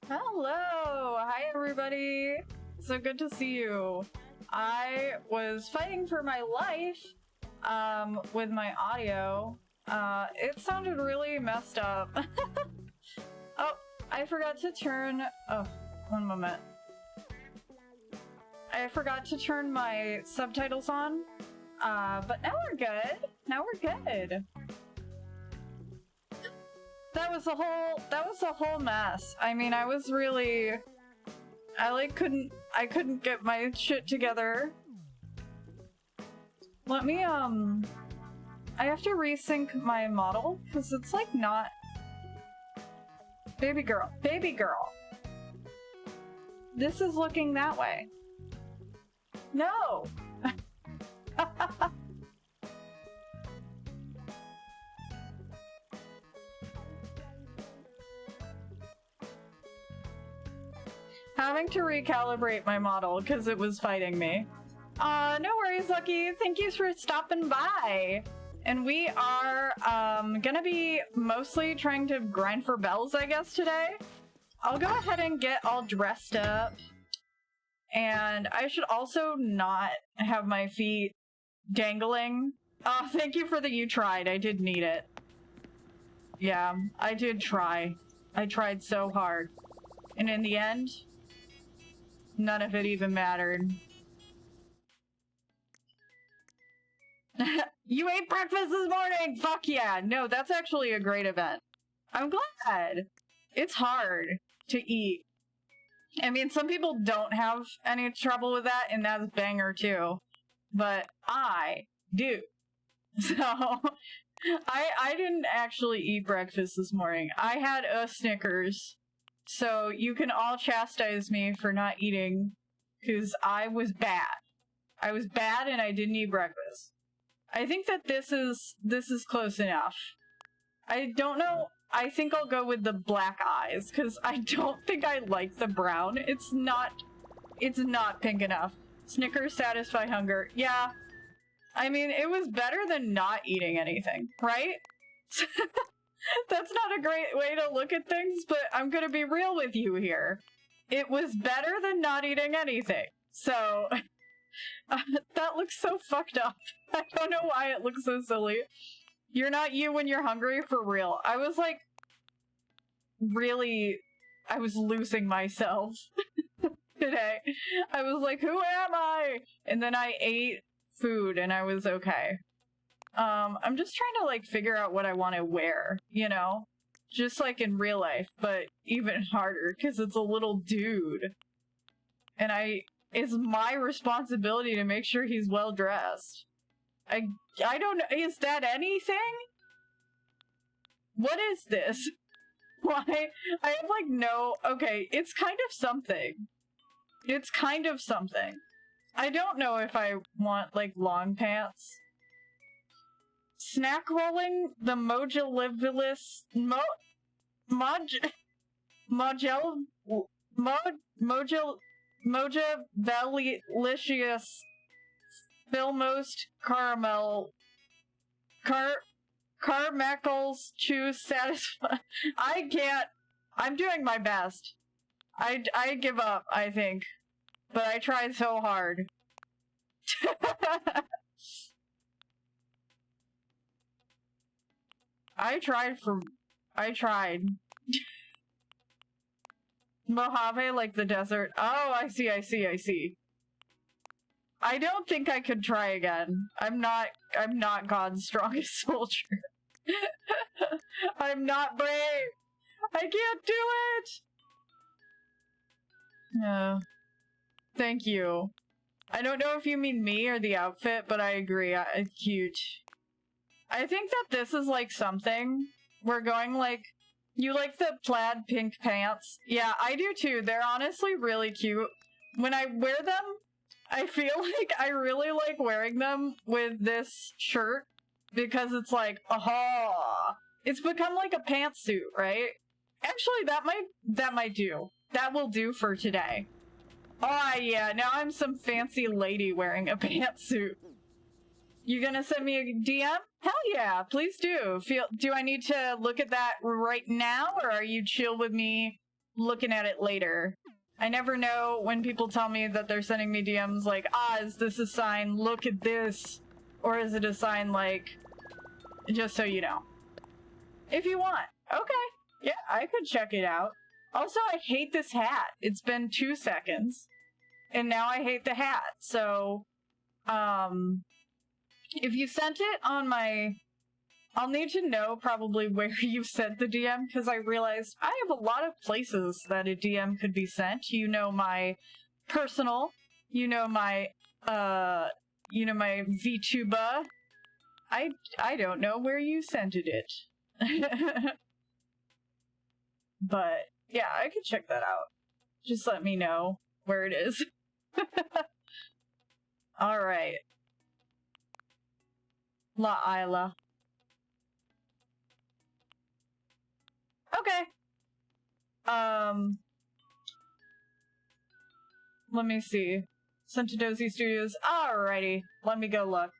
Hello! Hi everybody! So good to see you. I was fighting for my life with my audio. It sounded really messed up. Oh, I forgot to turn... Oh, one moment. I forgot to turn my subtitles on, but now we're good. Now we're good. That was a whole mess. I mean, I was really... I couldn't get my shit together. Let me, I have to resync my model, because it's like not... Baby girl. Baby girl. This is looking that way. No! Having to recalibrate my model because it was fighting me. No worries, Lucky. Thank you for stopping by. And we are gonna be mostly trying to grind for bells, I guess, today. I'll go ahead and get all dressed up. And I should also not have my feet dangling. Oh, thank you for the you tried. I did need it. Yeah, I did try. I tried so hard. And in the end, none of it even mattered. You ate breakfast this morning! Fuck yeah! No, that's actually a great event. I'm glad. It's hard to eat. I mean, some people don't have any trouble with that, and that's banger too. But I do. So, I didn't actually eat breakfast this morning. I had a Snickers. So you can all chastise me for not eating, because I was bad. I was bad and I didn't eat breakfast. I think that this is close enough. I don't know. I think I'll go with the black eyes, because I don't think I like the brown. It's not pink enough. Snickers satisfy hunger. Yeah. I mean, it was better than not eating anything, right? That's not a great way to look at things, but I'm gonna be real with you here. It was better than not eating anything. So, that looks so fucked up. I don't know why it looks so silly. You're not you when you're hungry, for real. I was like, really, I was losing myself today. I was like, who am I? And then I ate food and I was okay. I'm just trying to like figure out what I want to wear, you know? Just like in real life, but even harder because it's a little dude. And it's my responsibility to make sure he's well dressed. I don't know, is that anything? What is this? Why? I have like no, okay, it's kind of something. It's kind of something. I don't know if I want like long pants. Snack rolling the Mojalivillous Mojavelicious Filmost Caramel Carmacles choose satisfy. I can't. I'm doing my best. I give up, I think. But I tried so hard. I tried. Mojave like the desert. Oh, I see. I don't think I could try again. I'm not God's strongest soldier. I'm not brave. I can't do it. No. Thank you. I don't know if you mean me or the outfit, but I agree. Huge. I think that this is like something. We're going like, you like the plaid pink pants? Yeah, I do too. They're honestly really cute. When I wear them, I feel like I really like wearing them with this shirt because it's like, aha. It's become like a pantsuit, right? Actually, that might do. That will do for today. Oh yeah, now I'm some fancy lady wearing a pantsuit. You gonna send me a DM? Hell yeah, please do. Do I need to look at that right now, or are you chill with me looking at it later? I never know when people tell me that they're sending me DMs like, is this a sign, look at this? Or is it a sign like, just so you know? If you want. Okay. Yeah, I could check it out. Also, I hate this hat. It's been 2 seconds. And now I hate the hat. So, if you sent it on my... I'll need to know probably where you sent the DM, because I realized I have a lot of places that a DM could be sent. You know my personal, you know my Vtuber. I don't know where you sent it. But, yeah, I could check that out. Just let me know where it is. Alright. La Isla. Okay. Let me see. Sent to Dozy Studios. Alrighty. Let me go look.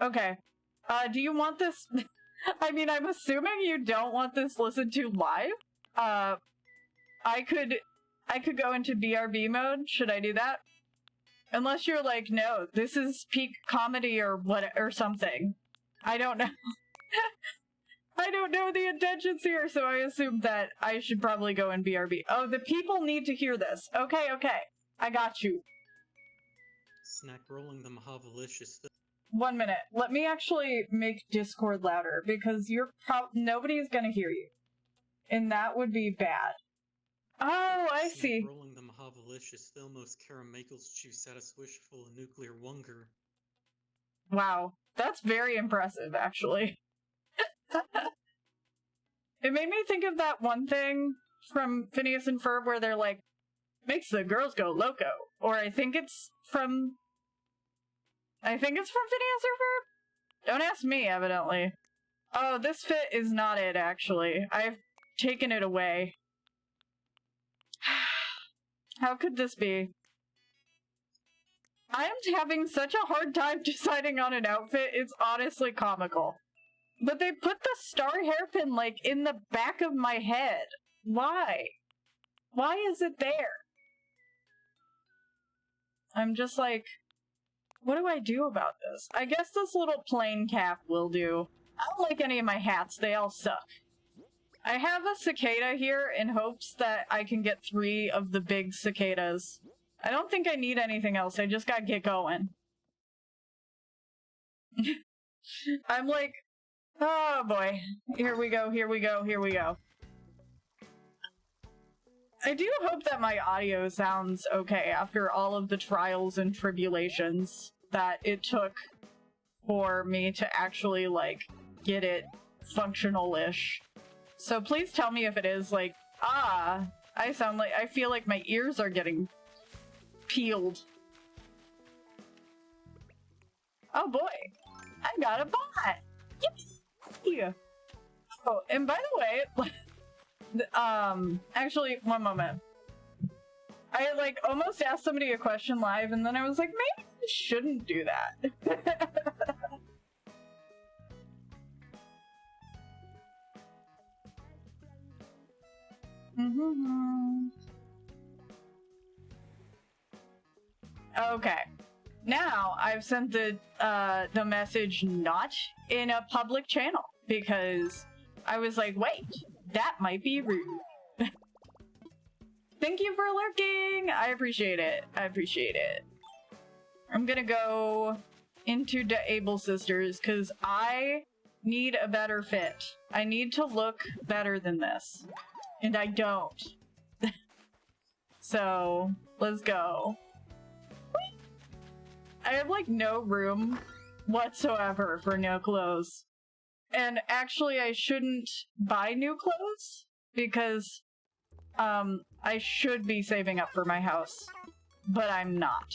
Okay. Do you want this? I mean, I'm assuming you don't want this listened to live. I could go into BRB mode. Should I do that? Unless you're like, no, this is peak comedy or what or something. I don't know. I don't know the intentions here, so I assume that I should probably go in BRB. Oh, the people need to hear this. Okay, okay. I got you. Snack rolling them how delicious. 1 minute. Let me actually make Discord louder, because nobody's gonna hear you. And that would be bad. Oh, I see. Rolling them how delicious. They'll most caramel's juice satisfish full of nuclear wonder. Wow. That's very impressive, actually. It made me think of that one thing from Phineas and Ferb where they're like, makes the girls go loco. Or I think it's from Phineas or Ferb? Don't ask me, evidently. Oh, this fit is not it, actually. I've taken it away. How could this be? I am having such a hard time deciding on an outfit, it's honestly comical. But they put the star hairpin, like, in the back of my head. Why? Why is it there? I'm just like, what do I do about this? I guess this little plain cap will do. I don't like any of my hats, they all suck. I have a cicada here in hopes that I can get 3 of the big cicadas. I don't think I need anything else, I just gotta get going. I'm like, oh boy. Here we go, here we go, here we go. I do hope that my audio sounds okay after all of the trials and tribulations that it took for me to actually, like, get it functional-ish. So please tell me if it is, like, I feel like my ears are getting peeled. Oh boy, I got a bot! Yippee! Oh, and by the way, actually, one moment. I, like, almost asked somebody a question live, and then I was like, maybe I shouldn't do that. Okay. Now, I've sent the message not in a public channel, because I was like, wait, that might be rude. Thank you for lurking! I appreciate it. I appreciate it. I'm gonna go into the Able Sisters, because I need a better fit. I need to look better than this. And I don't. So, let's go. I have, like, no room whatsoever for no clothes. And actually, I shouldn't buy new clothes, because, I should be saving up for my house. But I'm not.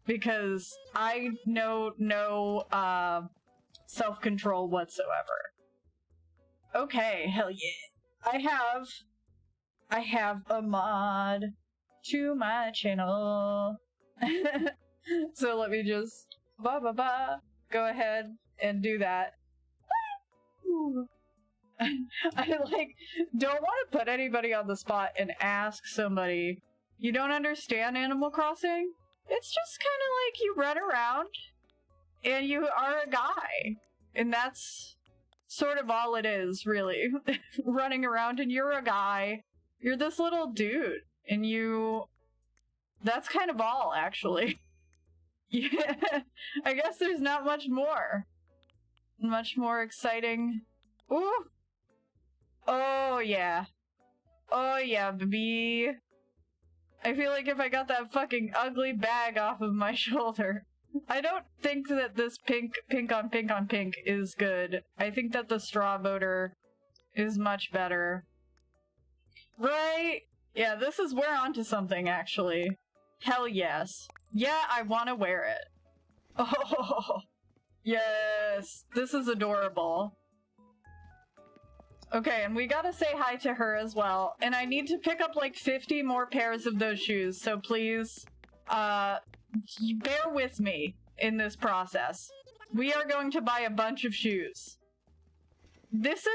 Because I know no, self-control whatsoever. Okay, hell yeah. I have a mod to my channel. So let me just Go ahead and do that. I like don't want to put anybody on the spot and ask somebody, you don't understand Animal Crossing? It's just kind of like you run around and you are a guy. And that's sort of all it is, really. Running around and you're a guy. You're this little dude. And that's kind of all, actually. Yeah, I guess there's not much more. Much more exciting. Ooh! Oh, yeah. Oh, yeah, baby. I feel like if I got that fucking ugly bag off of my shoulder. I don't think that this pink on pink is good. I think that the straw voter is much better. Right? Yeah, we're onto something, actually. Hell yes. Yeah, I want to wear it. Oh, yes. This is adorable. Okay, and we gotta say hi to her as well. And I need to pick up like 50 more pairs of those shoes, so please, bear with me in this process. We are going to buy a bunch of shoes. Listen,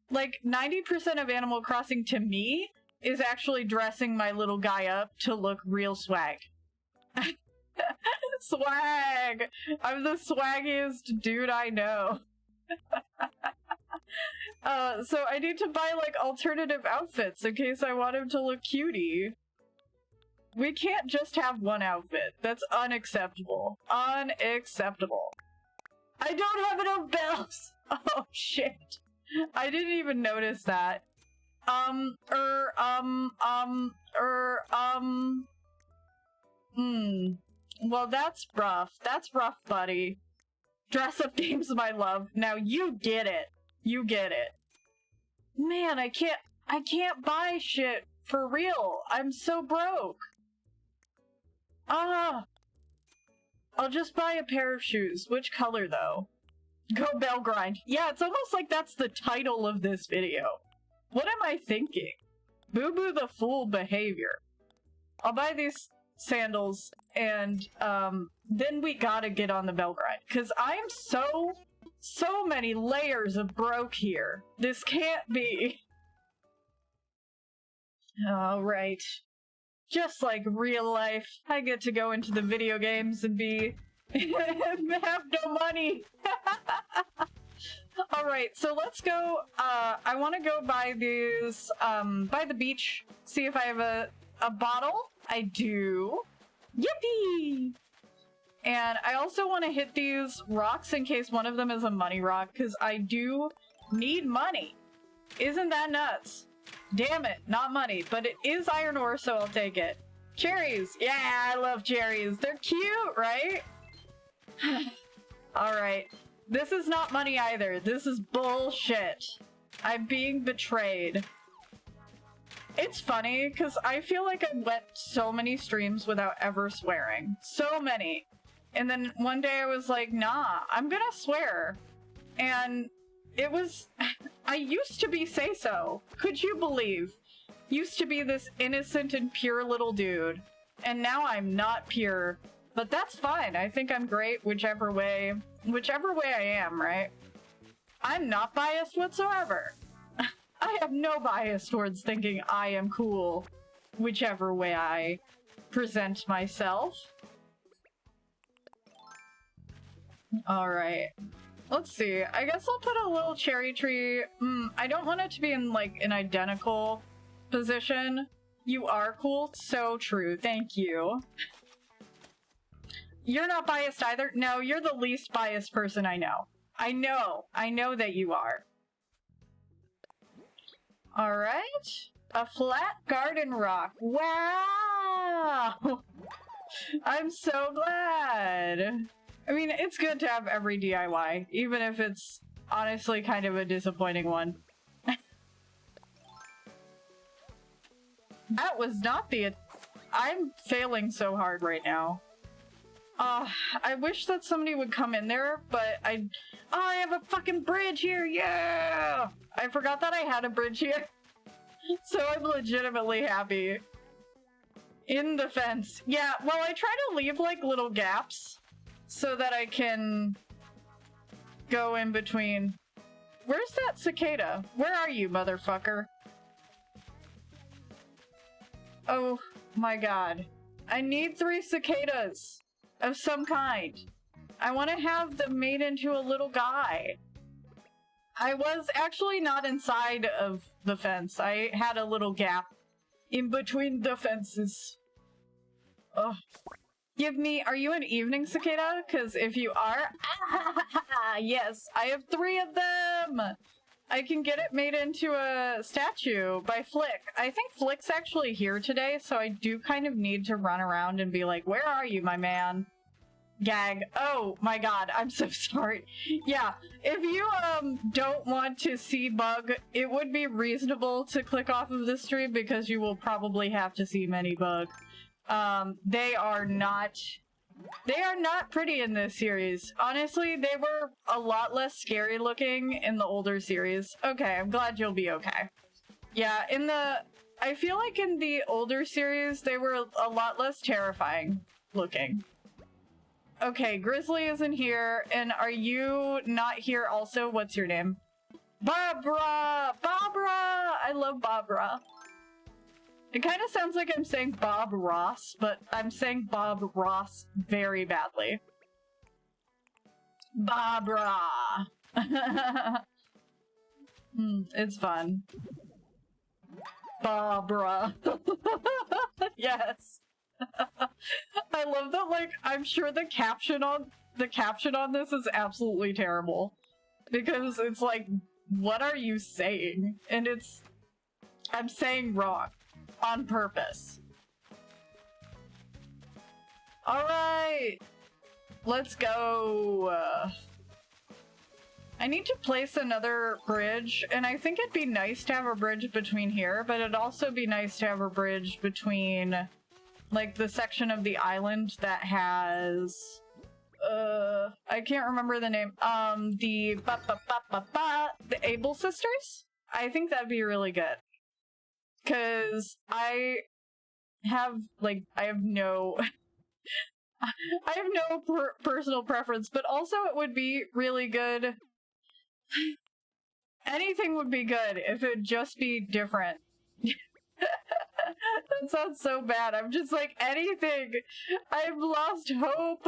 like 90% of Animal Crossing to me is actually dressing my little guy up to look real swag. Swag! I'm the swaggiest dude I know. So I need to buy like alternative outfits in case I want him to look cutie. We can't just have one outfit. That's unacceptable. Unacceptable. I don't have enough bells! Oh shit. I didn't even notice that. Well, that's rough. That's rough, buddy. Dress up games, my love. Now you get it. You get it. Man, I can't buy shit for real. I'm so broke. I'll just buy a pair of shoes. Which color, though? Go Bell Grind. Yeah, it's almost like that's the title of this video. What am I thinking? Boo Boo the Fool behavior. I'll buy these sandals, and then we gotta get on the Bell Grind. Because I'm so many layers of broke here. This can't be. Alright. Just like real life, I get to go into the video games and have no money. Alright, so let's go, I want to go by these, by the beach, see if I have a bottle. I do. Yippee! And I also want to hit these rocks in case one of them is a money rock, because I do need money. Isn't that nuts? Damn it, not money, but it is iron ore, so I'll take it. Cherries! Yeah, I love cherries. They're cute, right? Alright. This is not money either. This is bullshit. I'm being betrayed. It's funny, because I feel like I went so many streams without ever swearing. So many. And then one day I was like, nah, I'm gonna swear. And it was... I used to be say-so. Could you believe? Used to be this innocent and pure little dude. And now I'm not pure. But that's fine. I think I'm great whichever way I am, right? I'm not biased whatsoever. I have no bias towards thinking I am cool whichever way I present myself. Alright. Let's see. I guess I'll put a little cherry tree. I don't want it to be in, like, an identical position. You are cool. So true. Thank you. You're not biased either? No, you're the least biased person I know. I know that you are. Alright. A flat garden rock. Wow! I'm so glad. I mean, it's good to have every DIY, even if it's honestly kind of a disappointing one. That was not the... I'm failing so hard right now. I wish that somebody would come in there, but I have a fucking bridge here, yeah! I forgot that I had a bridge here. So I'm legitimately happy. In the fence. Yeah, well, I try to leave, like, little gaps so that I can go in between. Where's that cicada? Where are you, motherfucker? Oh my god. I need 3 cicadas of some kind. I want to have them made into a little guy. I was actually not inside of the fence. I had a little gap in between the fences. Oh. Give me, are you an evening cicada? Because if you are, yes, I have 3 of them! I can get it made into a statue by Flick. I think Flick's actually here today, so I do kind of need to run around and be like, where are you, my man? Gag. Oh my god, I'm so sorry. Yeah, if you don't want to see Bug, it would be reasonable to click off of this stream because you will probably have to see many Bug. They are not pretty in this series. Honestly, they were a lot less scary looking in the older series. Okay, I'm glad you'll be okay. Yeah, I feel like in the older series, they were a lot less terrifying looking. Okay, Grizzly isn't here, and are you not here also? What's your name? Barbara! Barbara! I love Barbara. It kind of sounds like I'm saying Bob Ross, but I'm saying Bob Ross very badly. Barbara! It's fun. Barbara. Yes. I love that, like, I'm sure the caption on this is absolutely terrible. Because it's like, what are you saying? And I'm saying wrong. On purpose. Alright! Let's go! I need to place another bridge, and I think it'd be nice to have a bridge between here, but it'd also be nice to have a bridge between, like, the section of the island that has... I can't remember the name. The Able Sisters? I think that'd be really good. Because I have no personal preference, but also it would be really good. Anything would be good if it'd just be different. That sounds so bad. I'm just like, anything. I've lost hope.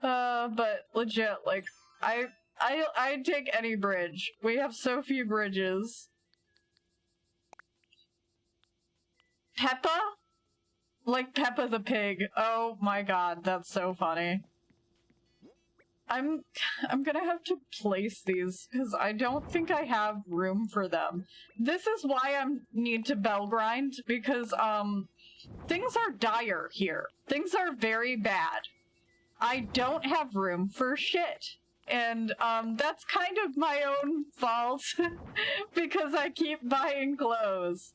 But legit, like, I'd take any bridge. We have so few bridges. Peppa? Like Peppa the Pig. Oh my god, that's so funny. I'm gonna have to place these, because I don't think I have room for them. This is why I need to bell grind, because, things are dire here. Things are very bad. I don't have room for shit. And, that's kind of my own fault, because I keep buying clothes.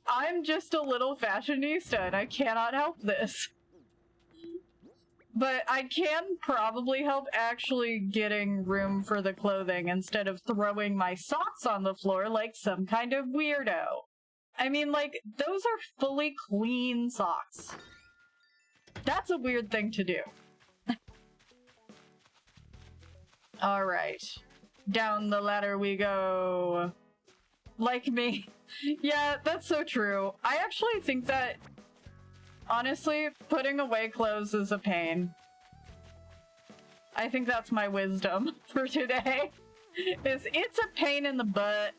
I'm just a little fashionista, and I cannot help this. But I can probably help actually getting room for the clothing instead of throwing my socks on the floor like some kind of weirdo. I mean, like, those are fully clean socks. That's a weird thing to do. Alright. Down the ladder we go. Like me. Yeah, that's so true. I actually think that, honestly, putting away clothes is a pain. I think that's my wisdom for today. It's a pain in the butt.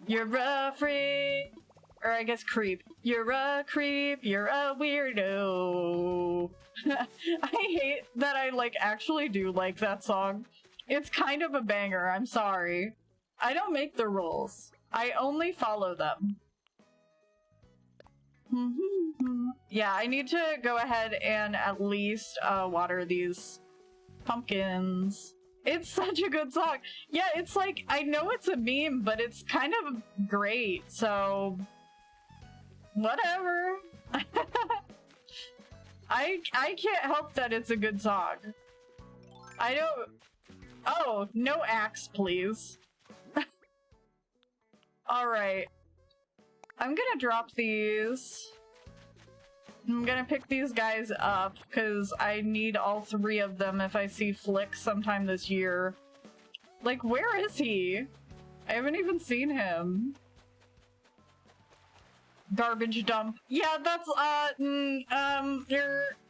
You're a freak. Or I guess creep. You're a creep. You're a weirdo. I hate that I, like, actually do like that song. It's kind of a banger, I'm sorry. I don't make the rules. I only follow them. Yeah, I need to go ahead and at least water these pumpkins. It's such a good song. Yeah, it's like, I know it's a meme, but it's kind of great, so... whatever. I can't help that it's a good song. I don't... Oh, no axe, please. Alright. I'm gonna drop these. I'm gonna pick these guys up, because I need all 3 of them if I see Flick sometime this year. Like, where is he? I haven't even seen him. Garbage dump. Yeah, that's,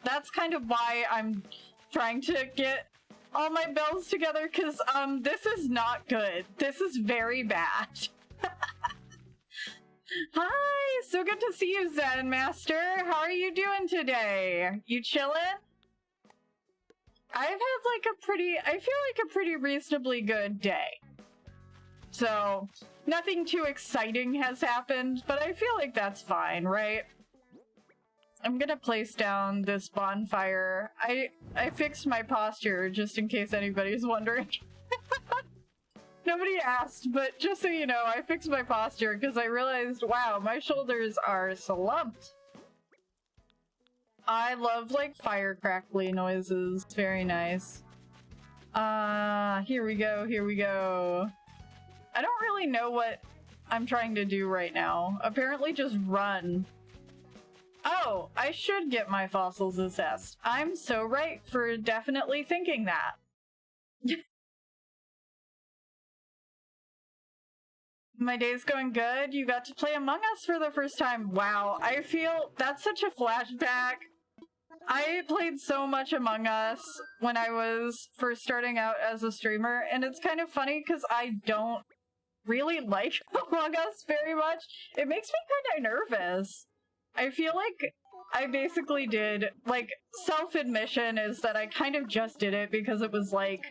that's kind of why I'm trying to get all my bells together, because, this is not good. This is very bad. Hi! So good to see you, Zen Master! How are you doing today? You chillin'? I've had like I feel like a pretty reasonably good day. So, nothing too exciting has happened, but I feel like that's fine, right? I'm gonna place down this bonfire. I fixed my posture, just in case anybody's wondering. Nobody asked, but just so you know, I fixed my posture because I realized, wow, my shoulders are slumped. I love, like, fire crackly noises. It's very nice. Here we go, here we go. I don't really know what I'm trying to do right now. Apparently just run. Oh, I should get my fossils assessed. I'm so right for definitely thinking that. My day's going good. You got to play Among Us for the first time. Wow, I feel that's such a flashback. I played so much Among Us when I was first starting out as a streamer, and it's kind of funny because I don't really like Among Us very much. It makes me kind of nervous. I feel like I basically did, like, self-admission is that I kind of just did it because it was, like,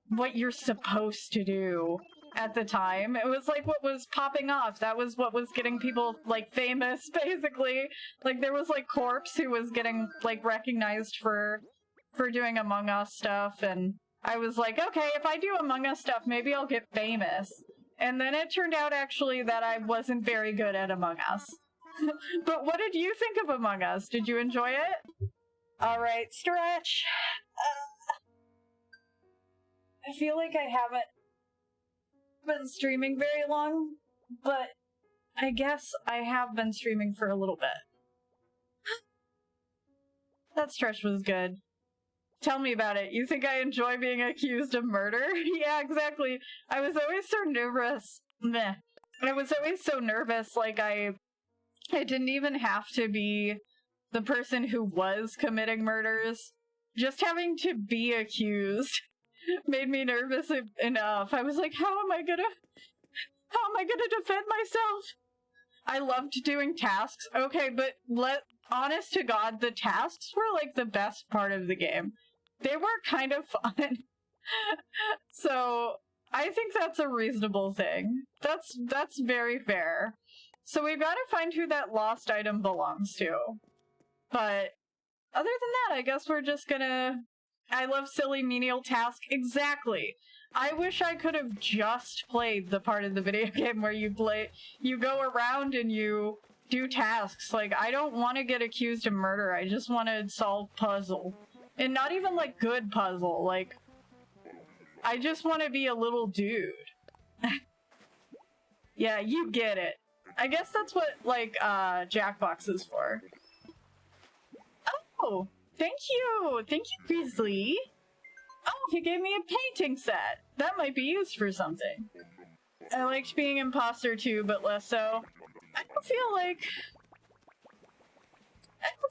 what you're supposed to do. At the time, it was like what was popping off. That was what was getting people like famous, basically. Like there was like Corpse who was getting like recognized for doing Among Us stuff, and I was like, okay, if I do Among Us stuff, maybe I'll get famous. And then it turned out actually that I wasn't very good at Among Us. But what did you think of Among Us? Did you enjoy it? All right, stretch. I feel like I haven't been streaming very long, but I guess I have been streaming for a little bit. That stretch was good. Tell me about it. You think I enjoy being accused of murder? Yeah, exactly. I was always so nervous. Meh. I was always so nervous, like I didn't even have to be the person who was committing murders. Just having to be accused made me nervous enough. I was like, how am I gonna defend myself? I loved doing tasks. Okay, but honest to God, the tasks were like the best part of the game. They were kind of fun. So I think that's a reasonable thing. That's very fair. So we've got to find who that lost item belongs to. But other than that, I guess we're just gonna... I love silly menial task. Exactly. I wish I could have just played the part of the video game where you go around and you do tasks. Like, I don't want to get accused of murder. I just want to solve puzzle. And not even, like, good puzzle. Like, I just want to be a little dude. Yeah, you get it. I guess that's what, like, Jackbox is for. Oh! Thank you! Thank you, Grizzly! Oh, he gave me a painting set! That might be used for something. I liked being imposter too, but less so. I don't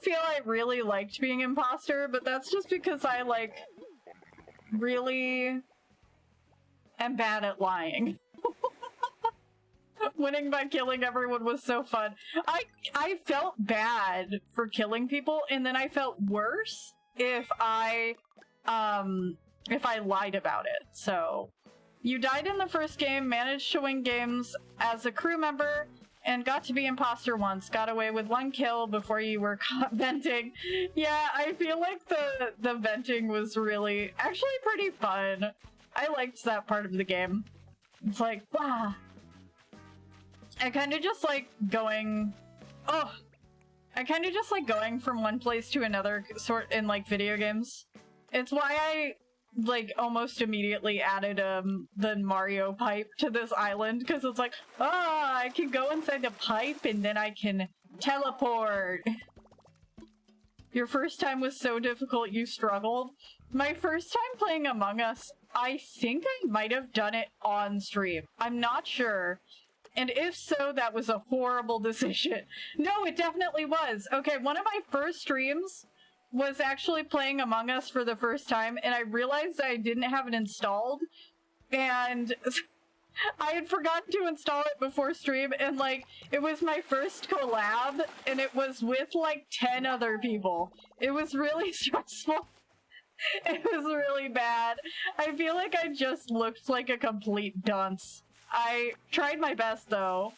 feel I really liked being imposter, but that's just because I, like, really am bad at lying. Winning by killing everyone was so fun. I felt bad for killing people, and then I felt worse if I lied about it. So, you died in the first game, managed to win games as a crew member, and got to be imposter once. Got away with 1 kill before you were caught venting. Yeah, I feel like the venting was really, actually pretty fun. I liked that part of the game. It's like, wow. I kind of just like going... Oh! I kind of just like going from one place to another sort in, like, video games. It's why I, like, almost immediately added, the Mario pipe to this island, because it's like, I can go inside the pipe and then I can teleport! Your first time was so difficult you struggled. My first time playing Among Us, I think I might have done it on stream. I'm not sure. And if so, that was a horrible decision. No, it definitely was. Okay, one of my first streams was actually playing Among Us for the first time, and I realized I didn't have it installed, and I had forgotten to install it before stream, and like, it was my first collab, and it was with like 10 other people. It was really stressful. It was really bad. I feel like I just looked like a complete dunce. I tried my best though.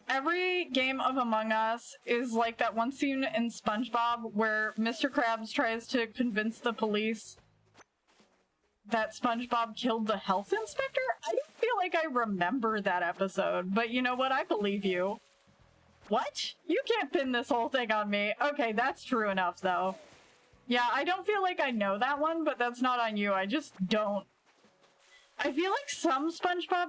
Every game of Among Us is like that one scene in SpongeBob where Mr. Krabs tries to convince the police that SpongeBob killed the health inspector? I don't feel like I remember that episode, but you know what? I believe you. What? You can't pin this whole thing on me. Okay, that's true enough though. Yeah, I don't feel like I know that one, but that's not on you. I just don't. I feel like some SpongeBob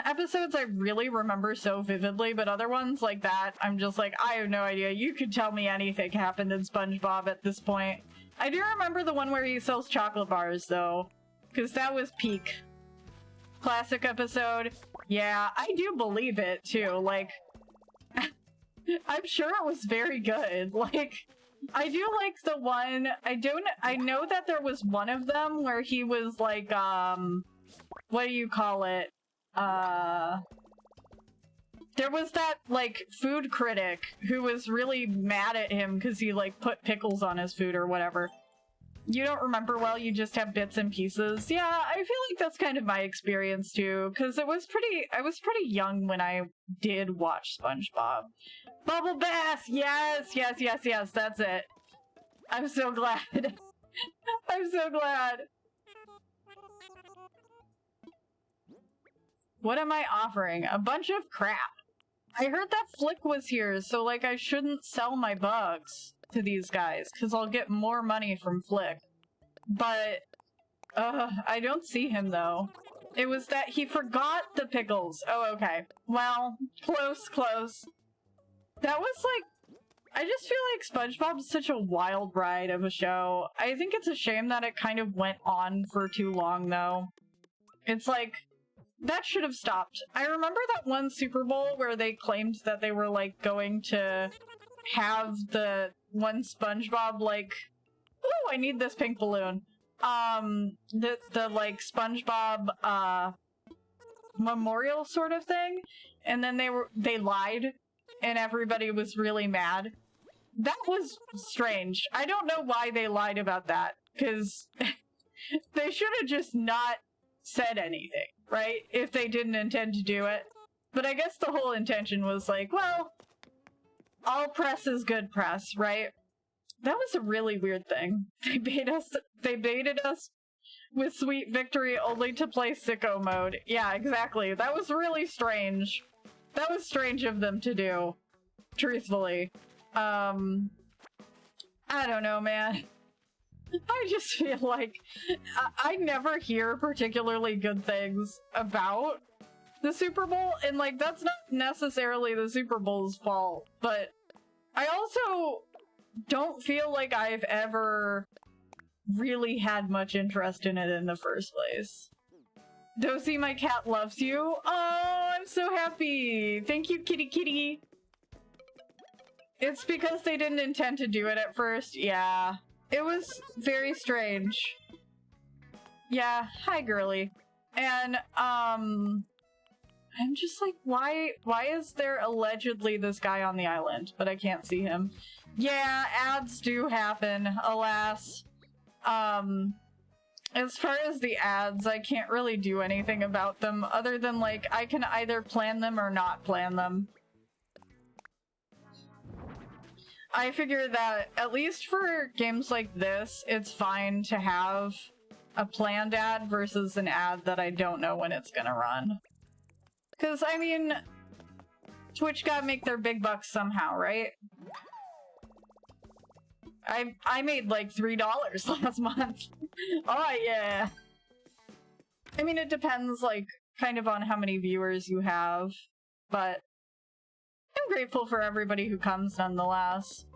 episodes I really remember so vividly, but other ones like that, I'm just like, I have no idea. You could tell me anything happened in SpongeBob at this point. I do remember the one where he sells chocolate bars, though, because that was peak. Classic episode. Yeah, I do believe it, too. Like, I'm sure it was very good. Like, I do like the one, I know that there was one of them where he was like, what do you call it? There was that, like, food critic who was really mad at him because he, like, put pickles on his food or whatever. You don't remember well, you just have bits and pieces. Yeah, I feel like that's kind of my experience, too, because I was pretty young when I did watch SpongeBob. Bubble bath! Yes, yes, yes, yes, that's it. I'm so glad. I'm so glad. What am I offering? A bunch of crap. I heard that Flick was here, so like I shouldn't sell my bugs to these guys, because I'll get more money from Flick. But, I don't see him though. It was that he forgot the pickles. Oh, okay. Well, close, close. That was like, I just feel like SpongeBob's such a wild ride of a show. I think it's a shame that it kind of went on for too long though. It's like, that should have stopped. I remember that one Super Bowl where they claimed that they were, like, going to have the one SpongeBob, like... Ooh, I need this pink balloon. The like, SpongeBob, memorial sort of thing. And then they lied, and everybody was really mad. That was strange. I don't know why they lied about that, because they should have just not said anything, right? If they didn't intend to do it. But I guess the whole intention was like, well, all press is good press, right? That was a really weird thing. They baited us with Sweet Victory only to play sicko mode. Yeah, exactly. That was really strange. That was strange of them to do. Truthfully. I don't know, man. I just feel like I never hear particularly good things about the Super Bowl, and like that's not necessarily the Super Bowl's fault, but I also don't feel like I've ever really had much interest in it in the first place. Dozy, my cat loves you. Oh, I'm so happy. Thank you, kitty kitty. It's because they didn't intend to do it at first. Yeah. It was very strange. Yeah, hi girly. And, I'm just like, why is there allegedly this guy on the island, but I can't see him? Yeah, ads do happen, alas. As far as the ads, I can't really do anything about them, other than, like, I can either plan them or not plan them. I figure that, at least for games like this, it's fine to have a planned ad versus an ad that I don't know when it's gonna run. Because, I mean, Twitch gotta make their big bucks somehow, right? I made like $3 last month. Oh yeah! I mean, it depends, like, kind of on how many viewers you have, but I'm grateful for everybody who comes nonetheless.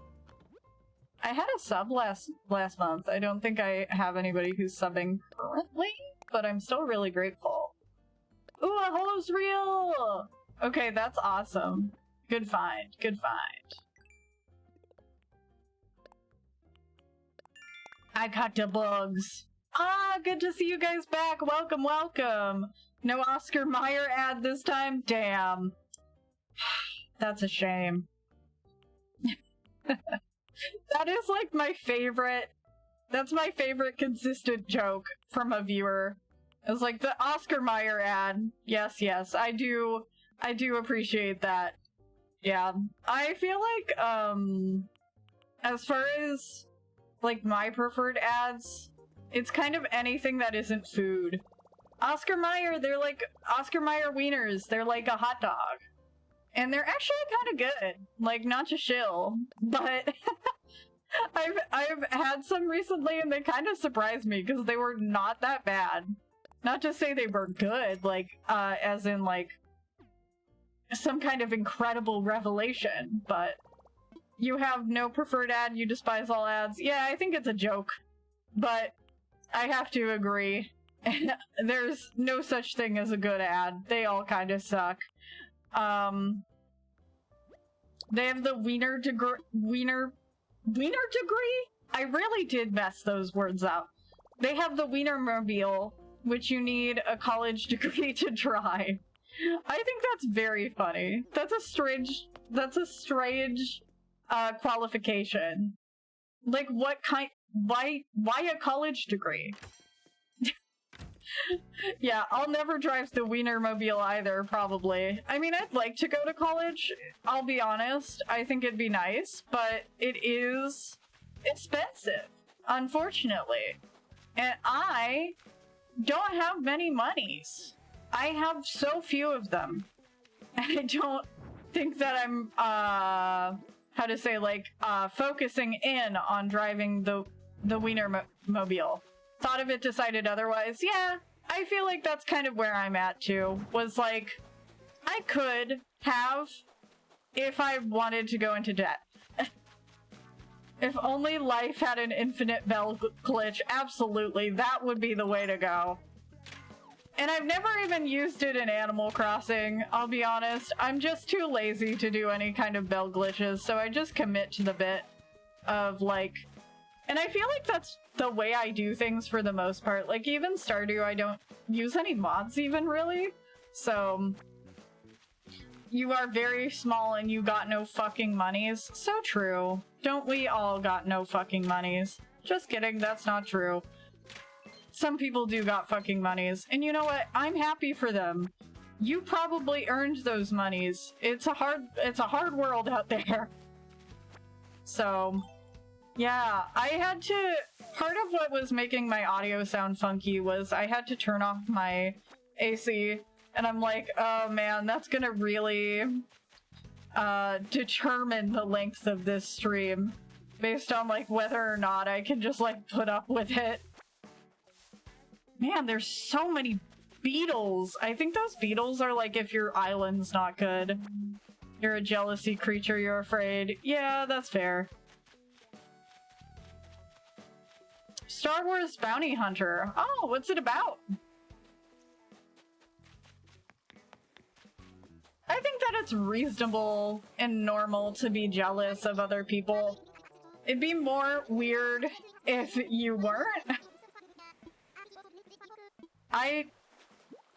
I had a sub last month. I don't think I have anybody who's subbing currently, but I'm still really grateful. Ooh, a holo's real! Okay, that's awesome. Good find, good find. I caught the bugs. Ah, good to see you guys back. Welcome, welcome. No Oscar Mayer ad this time? Damn. That's a shame. That is like my favorite. That's my favorite consistent joke from a viewer. It's like the Oscar Mayer ad. Yes, yes, I do appreciate that. Yeah. I feel like, as far as, like, my preferred ads, it's kind of anything that isn't food. Oscar Mayer, they're like Oscar Mayer wieners. They're like a hot dog. And they're actually kind of good. Like, not to shill, but I've had some recently and they kind of surprised me because they were not that bad. Not to say they were good, like, as in, like, some kind of incredible revelation, but you have no preferred ad, you despise all ads. Yeah, I think it's a joke, but I have to agree. There's no such thing as a good ad. They all kind of suck. They have the wiener degree? I really did mess those words up. They have the Wienermobile, which you need a college degree to drive. I think that's very funny. That's a strange qualification. Like, what kind, why a college degree? Yeah, I'll never drive the Wienermobile either, probably. I mean, I'd like to go to college, I'll be honest. I think it'd be nice, but it is expensive, unfortunately. And I don't have many monies. I have so few of them. And I don't think that I'm, how to say, like, focusing in on driving the Wienermobile. Thought of it, decided otherwise. Yeah, I feel like that's kind of where I'm at too. Was like, I could have if I wanted to go into debt. If only life had an infinite bell glitch, absolutely, that would be the way to go. And I've never even used it in Animal Crossing, I'll be honest. I'm just too lazy to do any kind of bell glitches, so I just commit to the bit of, like... And I feel like that's the way I do things for the most part. Like, even Stardew, I don't use any mods even, really. So... You are very small and you got no fucking monies. So true. Don't we all got no fucking monies? Just kidding, that's not true. Some people do got fucking monies. And you know what? I'm happy for them. You probably earned those monies. It's a hard world out there. So... Yeah, I had to... Part of what was making my audio sound funky was I had to turn off my AC, and I'm like, oh man, that's gonna really determine the length of this stream based on, like, whether or not I can just, like, put up with it. Man, there's so many beetles! I think those beetles are, like, if your island's not good. You're a jealousy creature, you're afraid. Yeah, that's fair. Star Wars Bounty Hunter. Oh, what's it about? I think that it's reasonable and normal to be jealous of other people. It'd be more weird if you weren't.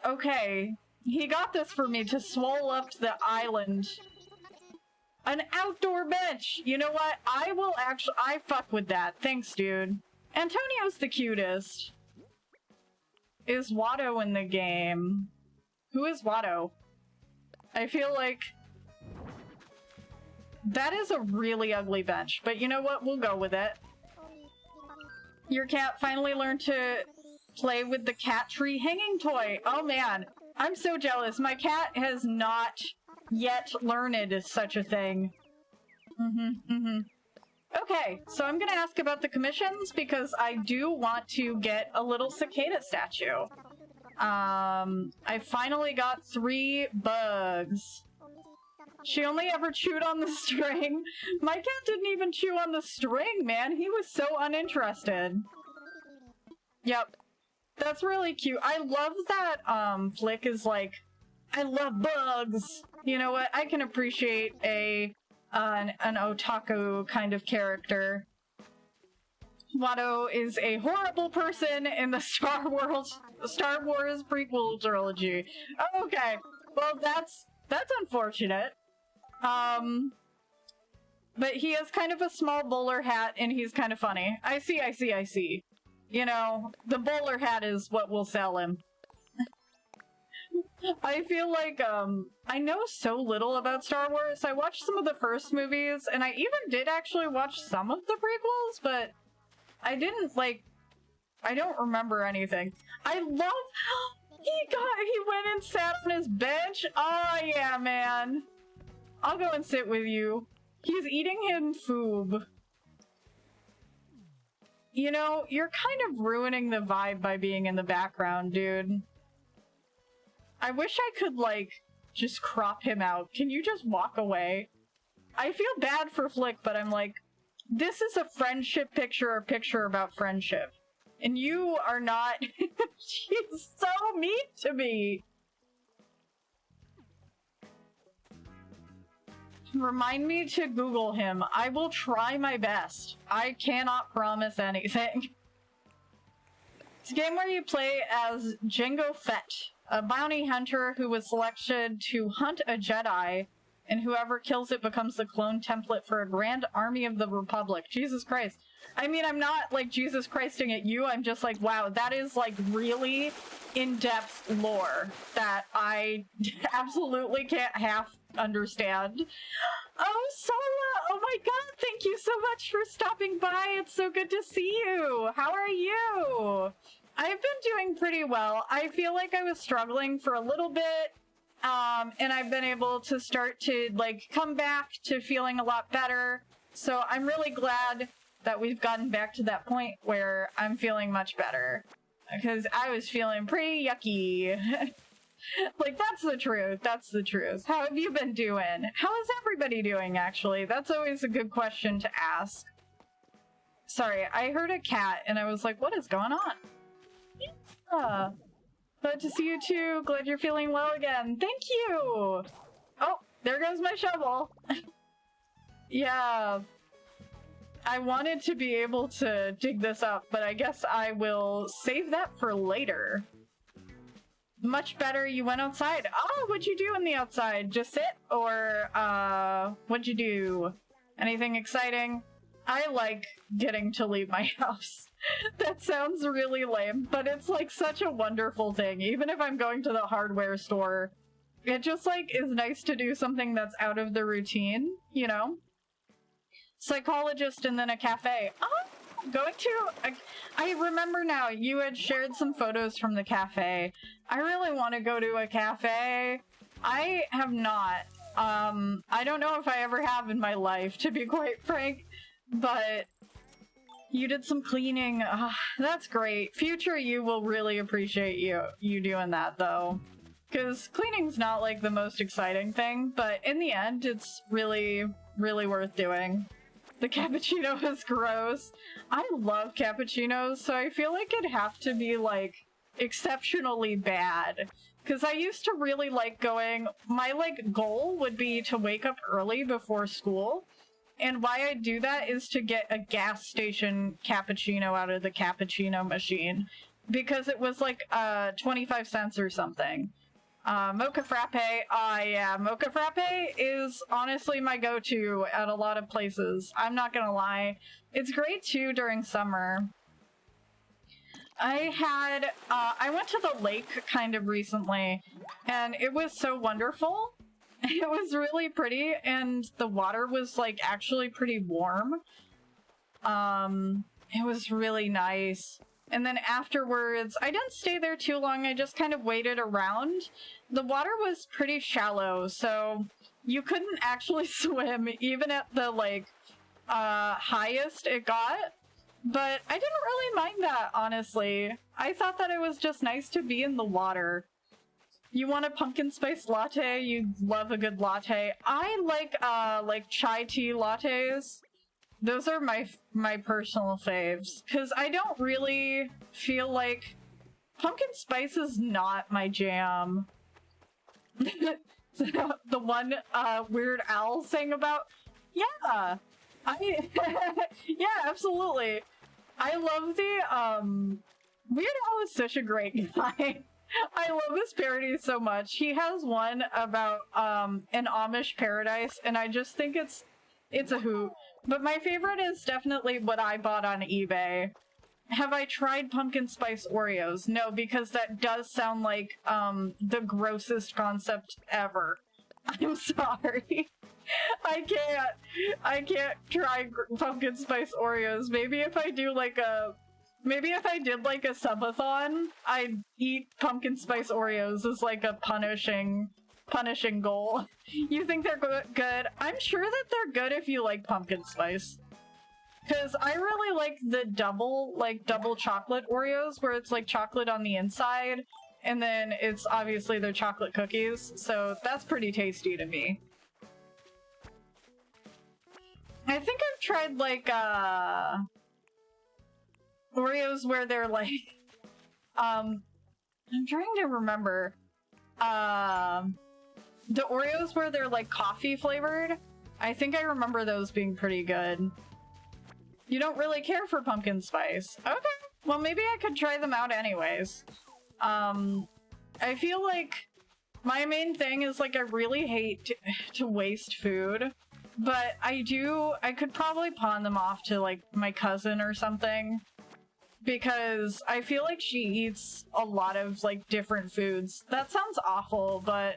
Okay. He got this for me to swole up the island. An outdoor bench! You know what? I fuck with that. Thanks, dude. Antonio's the cutest. Is Watto in the game? Who is Watto? I feel like... That is a really ugly bench, but you know what? We'll go with it. Your cat finally learned to play with the cat tree hanging toy. Oh man, I'm so jealous. My cat has not yet learned such a thing. Okay, so I'm gonna ask about the commissions because I do want to get a little cicada statue. I finally got 3 bugs. She only ever chewed on the string. My cat didn't even chew on the string, man. He was so uninterested. Yep. That's really cute. I love that, Flick is like, I love bugs. You know what? I can appreciate an otaku kind of character. Watto is a horrible person in the Star Wars prequel trilogy. Okay. Well, that's unfortunate. But he has kind of a small bowler hat and he's kind of funny. I see. You know, the bowler hat is what will sell him. I feel like, I know so little about Star Wars. I watched some of the first movies, and I even did actually watch some of the prequels, but I didn't, like, I don't remember anything. I love, he went and sat on his bench? Oh, yeah, man. I'll go and sit with you. He's eating him foob. You know, you're kind of ruining the vibe by being in the background, dude. I wish I could, like, just crop him out. Can you just walk away? I feel bad for Flick, but I'm like, this is a friendship picture, a picture about friendship. And you are not... She's so mean to me! Remind me to Google him. I will try my best. I cannot promise anything. It's a game where you play as Jango Fett, a bounty hunter who was selected to hunt a Jedi, and whoever kills it becomes the clone template for a grand army of the Republic. Jesus Christ. I mean, I'm not, like, Jesus Christing at you, I'm just like, wow, that is, like, really in-depth lore that I absolutely can't half understand. Oh, Sola! Oh my god, thank you so much for stopping by! It's so good to see you! How are you? I've been doing pretty well. I feel like I was struggling for a little bit, and I've been able to start to, like, come back to feeling a lot better. So I'm really glad that we've gotten back to that point where I'm feeling much better. Because I was feeling pretty yucky. Like, that's the truth. That's the truth. How have you been doing? How is everybody doing, actually? That's always a good question to ask. Sorry, I heard a cat, and I was like, what is going on? Yeah. Glad to see you too. Glad you're feeling well again. Thank you! Oh, there goes my shovel. Yeah. I wanted to be able to dig this up, but I guess I will save that for later. Much better, you went outside. Oh, what'd you do in the outside? Just sit? Or, what'd you do? Anything exciting? I like getting to leave my house. That sounds really lame, but it's like such a wonderful thing. Even if I'm going to the hardware store, it just like is nice to do something that's out of the routine, you know? Psychologist and then a cafe. Oh, going to... I remember now, you had shared some photos from the cafe. I really want to go to a cafe. I have not. I don't know if I ever have in my life, to be quite frank. But you did some cleaning. That's great. Future you will really appreciate you doing that, though. Because cleaning's not, like, the most exciting thing, but in the end, it's really, really worth doing. The cappuccino is gross. I love cappuccinos, so I feel like it'd have to be, like, exceptionally bad. Because I used to really like going... My, like, goal would be to wake up early before school. And why I do that is to get a gas station cappuccino out of the cappuccino machine. Because it was, like, 25 cents or something. Mocha frappe. Yeah, mocha frappe is honestly my go-to at a lot of places. I'm not gonna lie. It's great too during summer. I went to the lake kind of recently, and it was so wonderful. It was really pretty, and the water was like actually pretty warm. It was really nice. And then afterwards, I didn't stay there too long, I just kind of waited around. The water was pretty shallow, so you couldn't actually swim, even at the, like, highest it got. But I didn't really mind that, honestly. I thought that it was just nice to be in the water. You want a pumpkin spice latte? You love a good latte. I like chai tea lattes. Those are my personal faves. Because I don't really feel like... Pumpkin spice is not my jam. The one Weird Al sang about? Yeah! Yeah, absolutely. I love the, Weird Al is such a great guy. I love his parodies so much. He has one about, an Amish paradise, and I just think it's a hoot. But my favorite is definitely what I bought on eBay. Have I tried pumpkin spice Oreos? No, because that does sound like, the grossest concept ever. I'm sorry. I can't try pumpkin spice Oreos. Maybe if I do like maybe if I did like a subathon, I'd eat pumpkin spice Oreos as like a punishing goal. You think they're good? I'm sure that they're good if you like pumpkin spice. Cause I really like the double chocolate Oreos where it's like chocolate on the inside and then it's obviously they're chocolate cookies. So that's pretty tasty to me. I think I've tried like Oreos where they're like I'm trying to remember the Oreos where they're like coffee flavored. I think I remember those being pretty good. You don't really care for pumpkin spice. Okay, well maybe I could try them out anyways. I feel like my main thing is like I really hate to waste food. But I could probably pawn them off to, like, my cousin or something. Because I feel like she eats a lot of, like, different foods. That sounds awful, but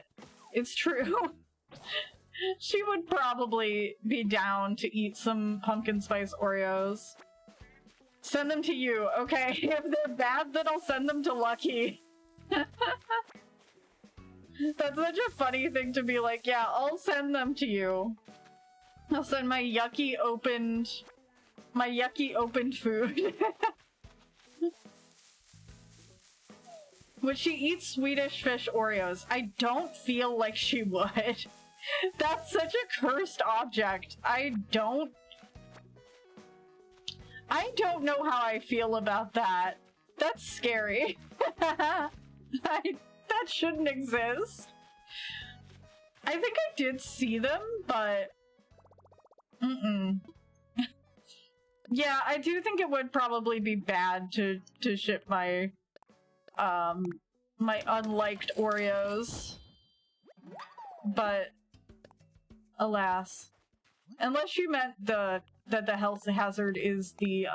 it's true. She would probably be down to eat some pumpkin spice Oreos. Send them to you, okay? If they're bad, then I'll send them to Lucky. That's such a funny thing to be like, yeah, I'll send them to you. I'll send my yucky opened food. Would she eat Swedish fish Oreos? I don't feel like she would. That's such a cursed object. I don't know how I feel about that. That's scary. That shouldn't exist. I think I did see them, but yeah, I do think it would probably be bad to ship my my unliked Oreos. But alas. Unless you meant that the health hazard is the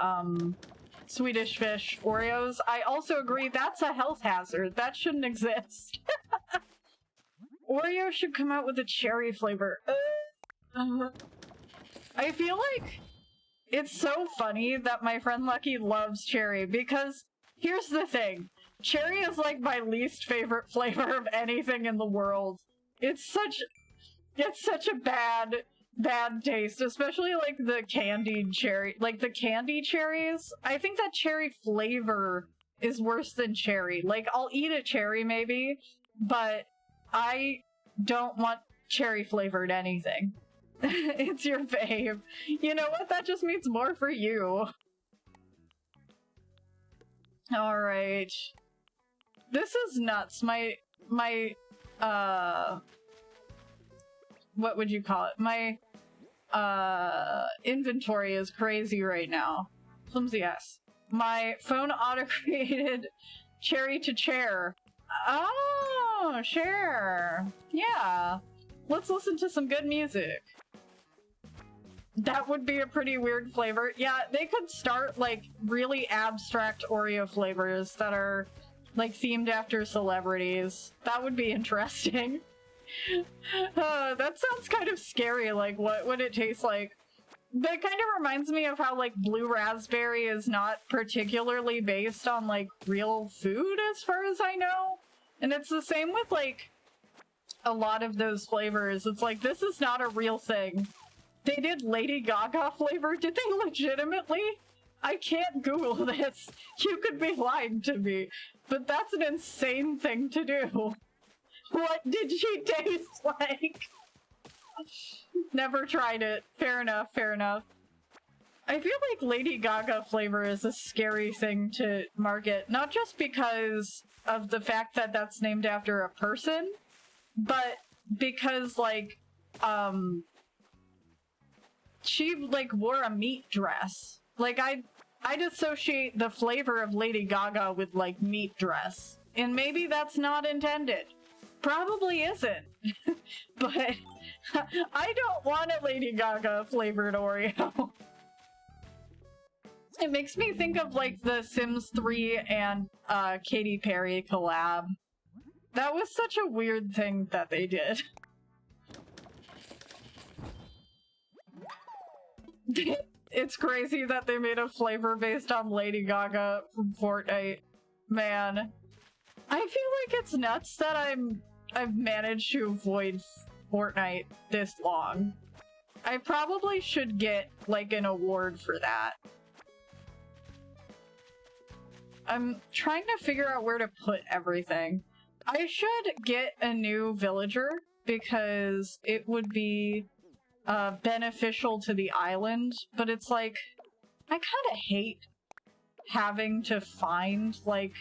Swedish fish Oreos. I also agree that's a health hazard. That shouldn't exist. Oreo should come out with a cherry flavor. I feel like it's so funny that my friend Lucky loves cherry because here's the thing. Cherry is like my least favorite flavor of anything in the world. It's such a bad taste, especially like the candied cherry, like the candy cherries. I think that cherry flavor is worse than cherry. Like I'll eat a cherry maybe, but I don't want cherry flavored anything. It's your fave. You know what? That just means more for you. Alright. This is nuts. My what would you call it? My, inventory is crazy right now. Flimsy ass. My phone auto-created cherry to chair. Oh, share. Yeah. Let's listen to some good music. That would be a pretty weird flavor. Yeah, they could start, like, really abstract Oreo flavors that are, like, themed after celebrities. That would be interesting. That sounds kind of scary, like, what would it taste like? That kind of reminds me of how, like, blue raspberry is not particularly based on, like, real food, as far as I know. And it's the same with, like, a lot of those flavors. It's like, this is not a real thing. They did Lady Gaga flavor? Did they legitimately? I can't Google this. You could be lying to me. But that's an insane thing to do. What did she taste like? Never tried it. Fair enough, fair enough. I feel like Lady Gaga flavor is a scary thing to market, not just because of the fact that that's named after a person, but because, like, she, like, wore a meat dress. Like, I'd associate the flavor of Lady Gaga with, like, meat dress. And maybe that's not intended. Probably isn't. But I don't want a Lady Gaga flavored Oreo. It makes me think of, like, the Sims 3 and Katy Perry collab. That was such a weird thing that they did. It's crazy that they made a flavor based on Lady Gaga from Fortnite. Man. I feel like it's nuts that I've managed to avoid Fortnite this long. I probably should get, like, an award for that. I'm trying to figure out where to put everything. I should get a new villager because it would be beneficial to the island, but it's like, I kind of hate having to find, like,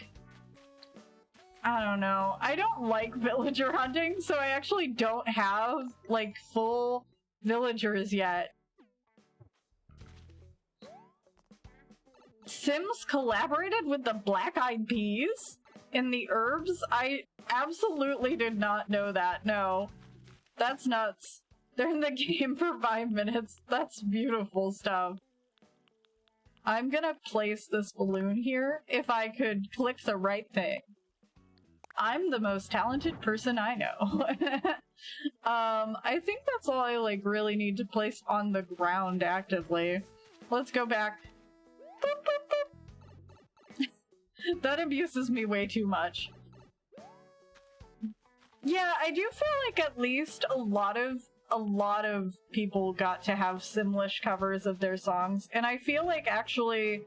I don't know. I don't like villager hunting, so I actually don't have, like, full villagers yet. Sims collaborated with the Black Eyed Peas in the herbs? I absolutely did not know that. No. That's nuts. They're in the game for 5 minutes. That's beautiful stuff. I'm gonna place this balloon here if I could click the right thing. I'm the most talented person I know. I think that's all I, like, really need to place on the ground actively. Let's go back. Boop, boop, boop. That abuses me way too much. Yeah, I do feel like at least a lot of people got to have Simlish covers of their songs, and I feel like actually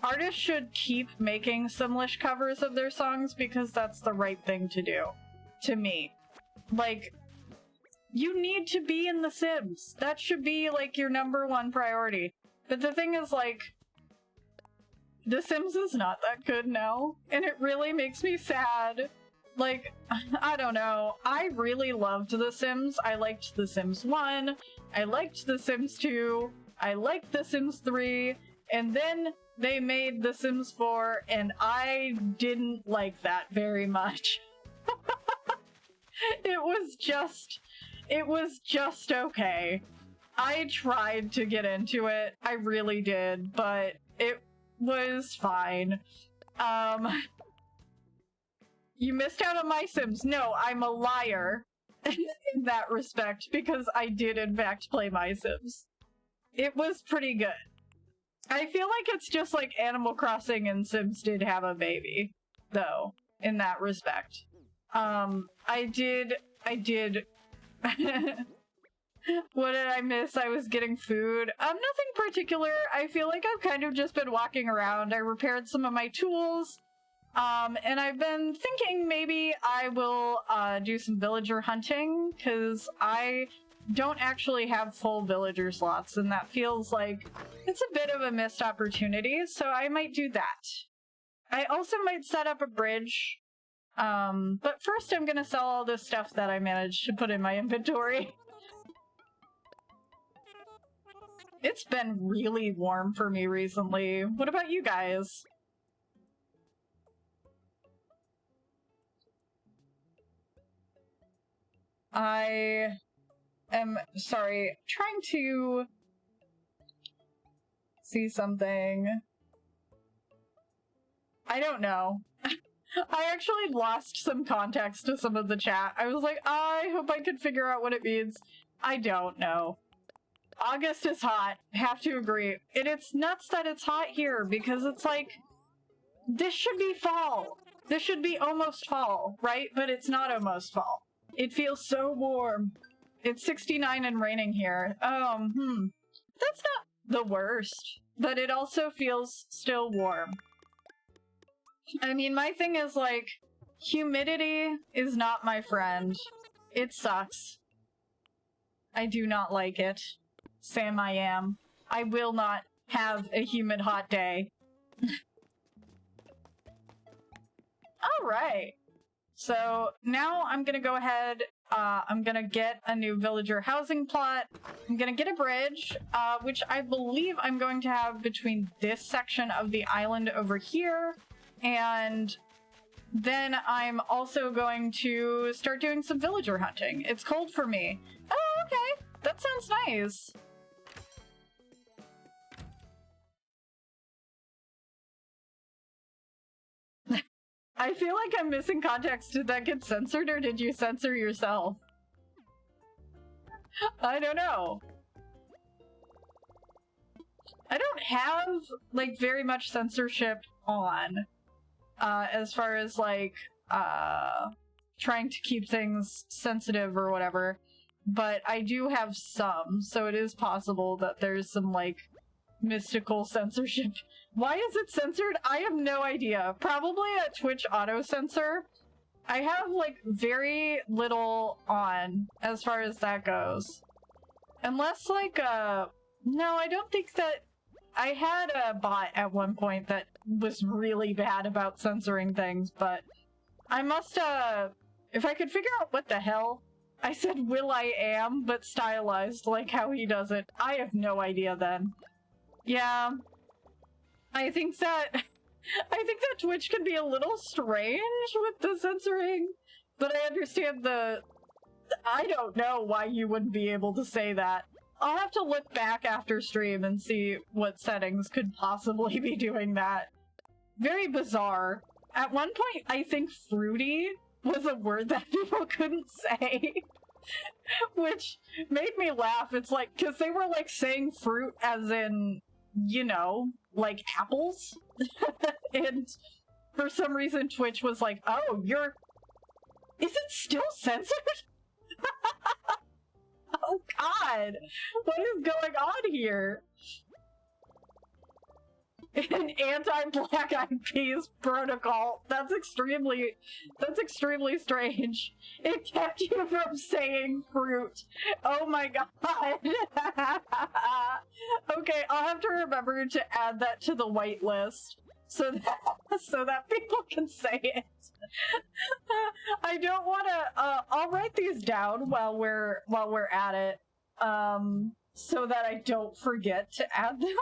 artists should keep making Simlish covers of their songs because that's the right thing to do, to me. Like, you need to be in The Sims. That should be, like, your #1 priority. But the thing is, like, The Sims is not that good now, and it really makes me sad. Like, I don't know. I really loved The Sims. I liked The Sims 1, I liked The Sims 2, I liked The Sims 3, and then they made The Sims 4, and I didn't like that very much. It was just okay. I tried to get into it, I really did, but it was fine. You missed out on my Sims. No, I'm a liar in that respect, because I did in fact play my Sims. It was pretty good. I feel like it's just like Animal Crossing and Sims did have a baby, though, in that respect. I did... What did I miss? I was getting food. Nothing particular. I feel like I've kind of just been walking around. I repaired some of my tools. And I've been thinking maybe I will, do some villager hunting, because I don't actually have full villager slots, and that feels like it's a bit of a missed opportunity, so I might do that. I also might set up a bridge, but first I'm gonna sell all this stuff that I managed to put in my inventory. It's been really warm for me recently. What about you guys? I am, sorry, trying to see something. I don't know. I actually lost some context to some of the chat. I was like, I hope I could figure out what it means. I don't know. August is hot. Have to agree. And it's nuts that it's hot here, because it's like, this should be fall. This should be almost fall, right? But it's not almost fall. It feels so warm. It's 69 and raining here. That's not the worst, but it also feels still warm. I mean, my thing is, like, Humidity is not my friend. It sucks. I do not like it. Sam, I am. I will not have a humid hot day. Alright. So now I'm gonna go ahead, I'm gonna get a new villager housing plot. I'm gonna get a bridge, which I believe I'm going to have between this section of the island over here, and then I'm also going to start doing some villager hunting. It's cold for me. Oh, okay. That sounds nice. I feel like I'm missing context. Did that get censored, or did you censor yourself? I don't know. I don't have, like, very much censorship on, as far as, like, trying to keep things sensitive or whatever, but I do have some, so it is possible that there's some, like, mystical censorship. Why is it censored? I have no idea. Probably a Twitch auto-censor. I have, like, very little on as far as that goes. Unless, like, no, I don't think that... I had a bot at one point that was really bad about censoring things, but I must, if I could figure out what the hell... I said will I am, but stylized like how he does it. I have no idea then. Yeah. I think that Twitch can be a little strange with the censoring, but I understand I don't know why you wouldn't be able to say that. I'll have to look back after stream and see what settings could possibly be doing that. Very bizarre. At one point, I think fruity was a word that people couldn't say, which made me laugh. It's like, because they were like saying fruit as in, you know, like apples. And for some reason Twitch was like, oh, is it still censored? Oh god, what is going on here? An anti-Black Eyed Peas protocol. That's extremely strange. It kept you from saying fruit. Oh my god. Okay, I'll have to remember to add that to the whitelist so that people can say it. I don't want to. I'll write these down while we're at it, so that I don't forget to add them.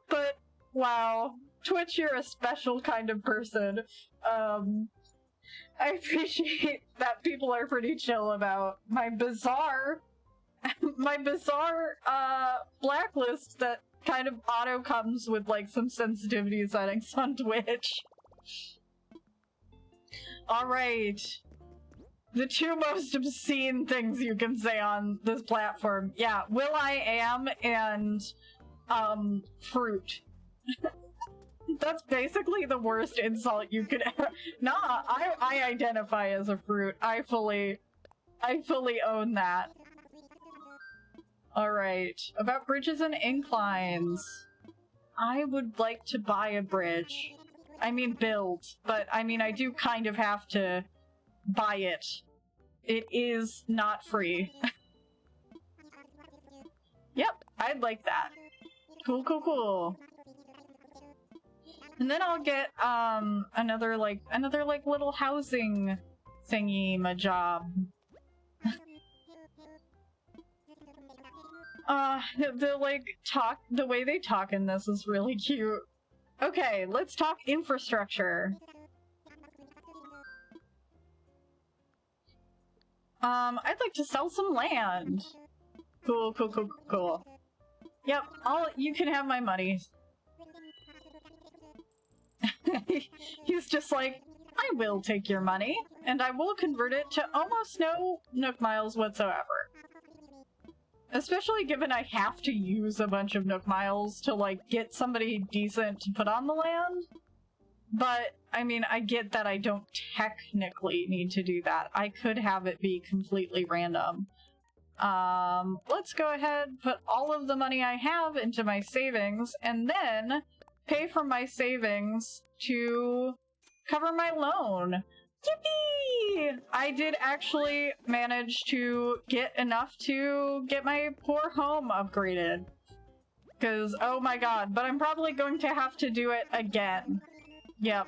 But wow, Twitch, you're a special kind of person. I appreciate that people are pretty chill about my bizarre blacklist that kind of auto comes with like some sensitivity settings on Twitch. Alright. The two most obscene things you can say on this platform. Yeah, will I am and fruit. That's basically the worst insult you could ever. Nah, I identify as a fruit. I fully own that. Alright. About bridges and inclines. I would like to buy a bridge. I mean build, but I mean I do kind of have to buy it. It is not free. Yep, I'd like that. Cool, cool, cool. And then I'll get another little housing thingy my job. The way they talk in this is really cute. Okay, let's talk infrastructure. I'd like to sell some land. Cool, cool, cool, cool. Yep, you can have my money. He's just like, I will take your money, and I will convert it to almost no Nook Miles whatsoever. Especially given I have to use a bunch of Nook Miles to, like, get somebody decent to put on the land. But, I mean, I get that I don't technically need to do that. I could have it be completely random. Let's go ahead, put all of the money I have into my savings, and then pay from my savings to cover my loan. Yippee! I did actually manage to get enough to get my poor home upgraded. Because, oh my god, but I'm probably going to have to do it again. Yep.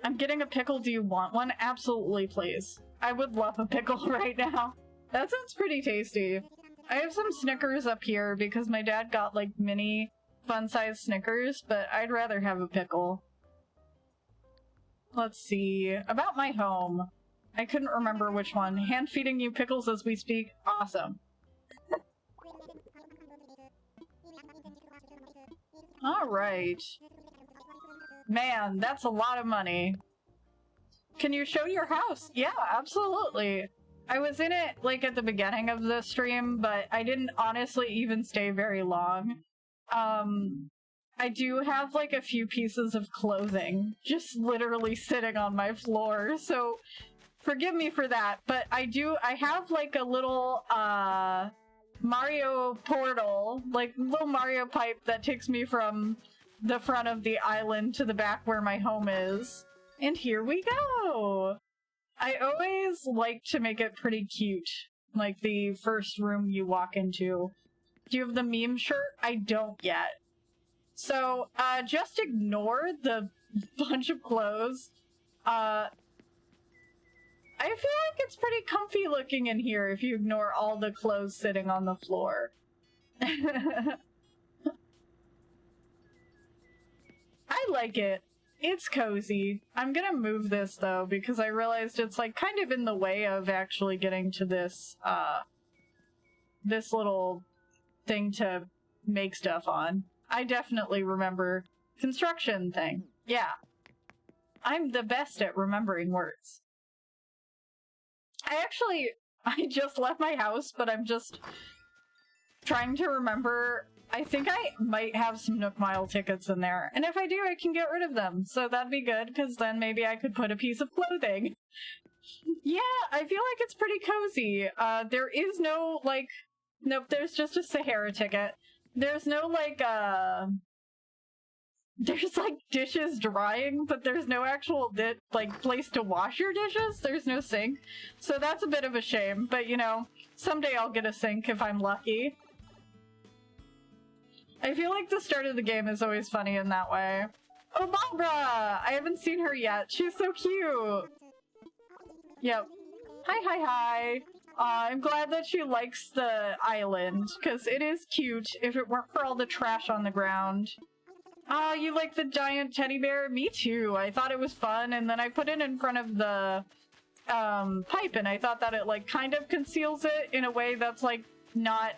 I'm getting a pickle. Do you want one? Absolutely, please. I would love a pickle right now. That sounds pretty tasty. I have some Snickers up here because my dad got like mini fun-sized Snickers, but I'd rather have a pickle. Let's see. About my home. I couldn't remember which one. Hand feeding you pickles as we speak. Awesome. Alright. Man, that's a lot of money. Can you show your house? Yeah, absolutely. I was in it, like, at the beginning of the stream, but I didn't honestly even stay very long. I do have, like, a few pieces of clothing just literally sitting on my floor, so forgive me for that, but I have, like, a little, Mario portal, like, little Mario pipe that takes me from the front of the island to the back where my home is. And here we go! I always like to make it pretty cute, like the first room you walk into. Do you have the meme shirt? I don't yet. So, just ignore the bunch of clothes. I feel like it's pretty comfy looking in here if you ignore all the clothes sitting on the floor. I like it. It's cozy. I'm gonna move this though because I realized it's like kind of in the way of actually getting to this this little thing to make stuff on. I definitely remember construction thing. Yeah. I'm the best at remembering words. I just left my house, but I'm just trying to remember. I think I might have some Nook Mile tickets in there, and if I do, I can get rid of them, so that'd be good, because then maybe I could put a piece of clothing. Yeah, I feel like it's pretty cozy. There is no, like, nope, there's just a Sahara ticket. There's no, like, there's, like, dishes drying, but there's no actual, like, place to wash your dishes. There's no sink, so that's a bit of a shame, but, you know, someday I'll get a sink if I'm lucky. I feel like the start of the game is always funny in that way. Oh, Barbara! I haven't seen her yet. She's so cute! Yep. Hi. I'm glad that she likes the island, because it is cute if it weren't for all the trash on the ground. You like the giant teddy bear? Me too. I thought it was fun, and then I put it in front of the pipe, and I thought that it, like, kind of conceals it in a way that's, like, not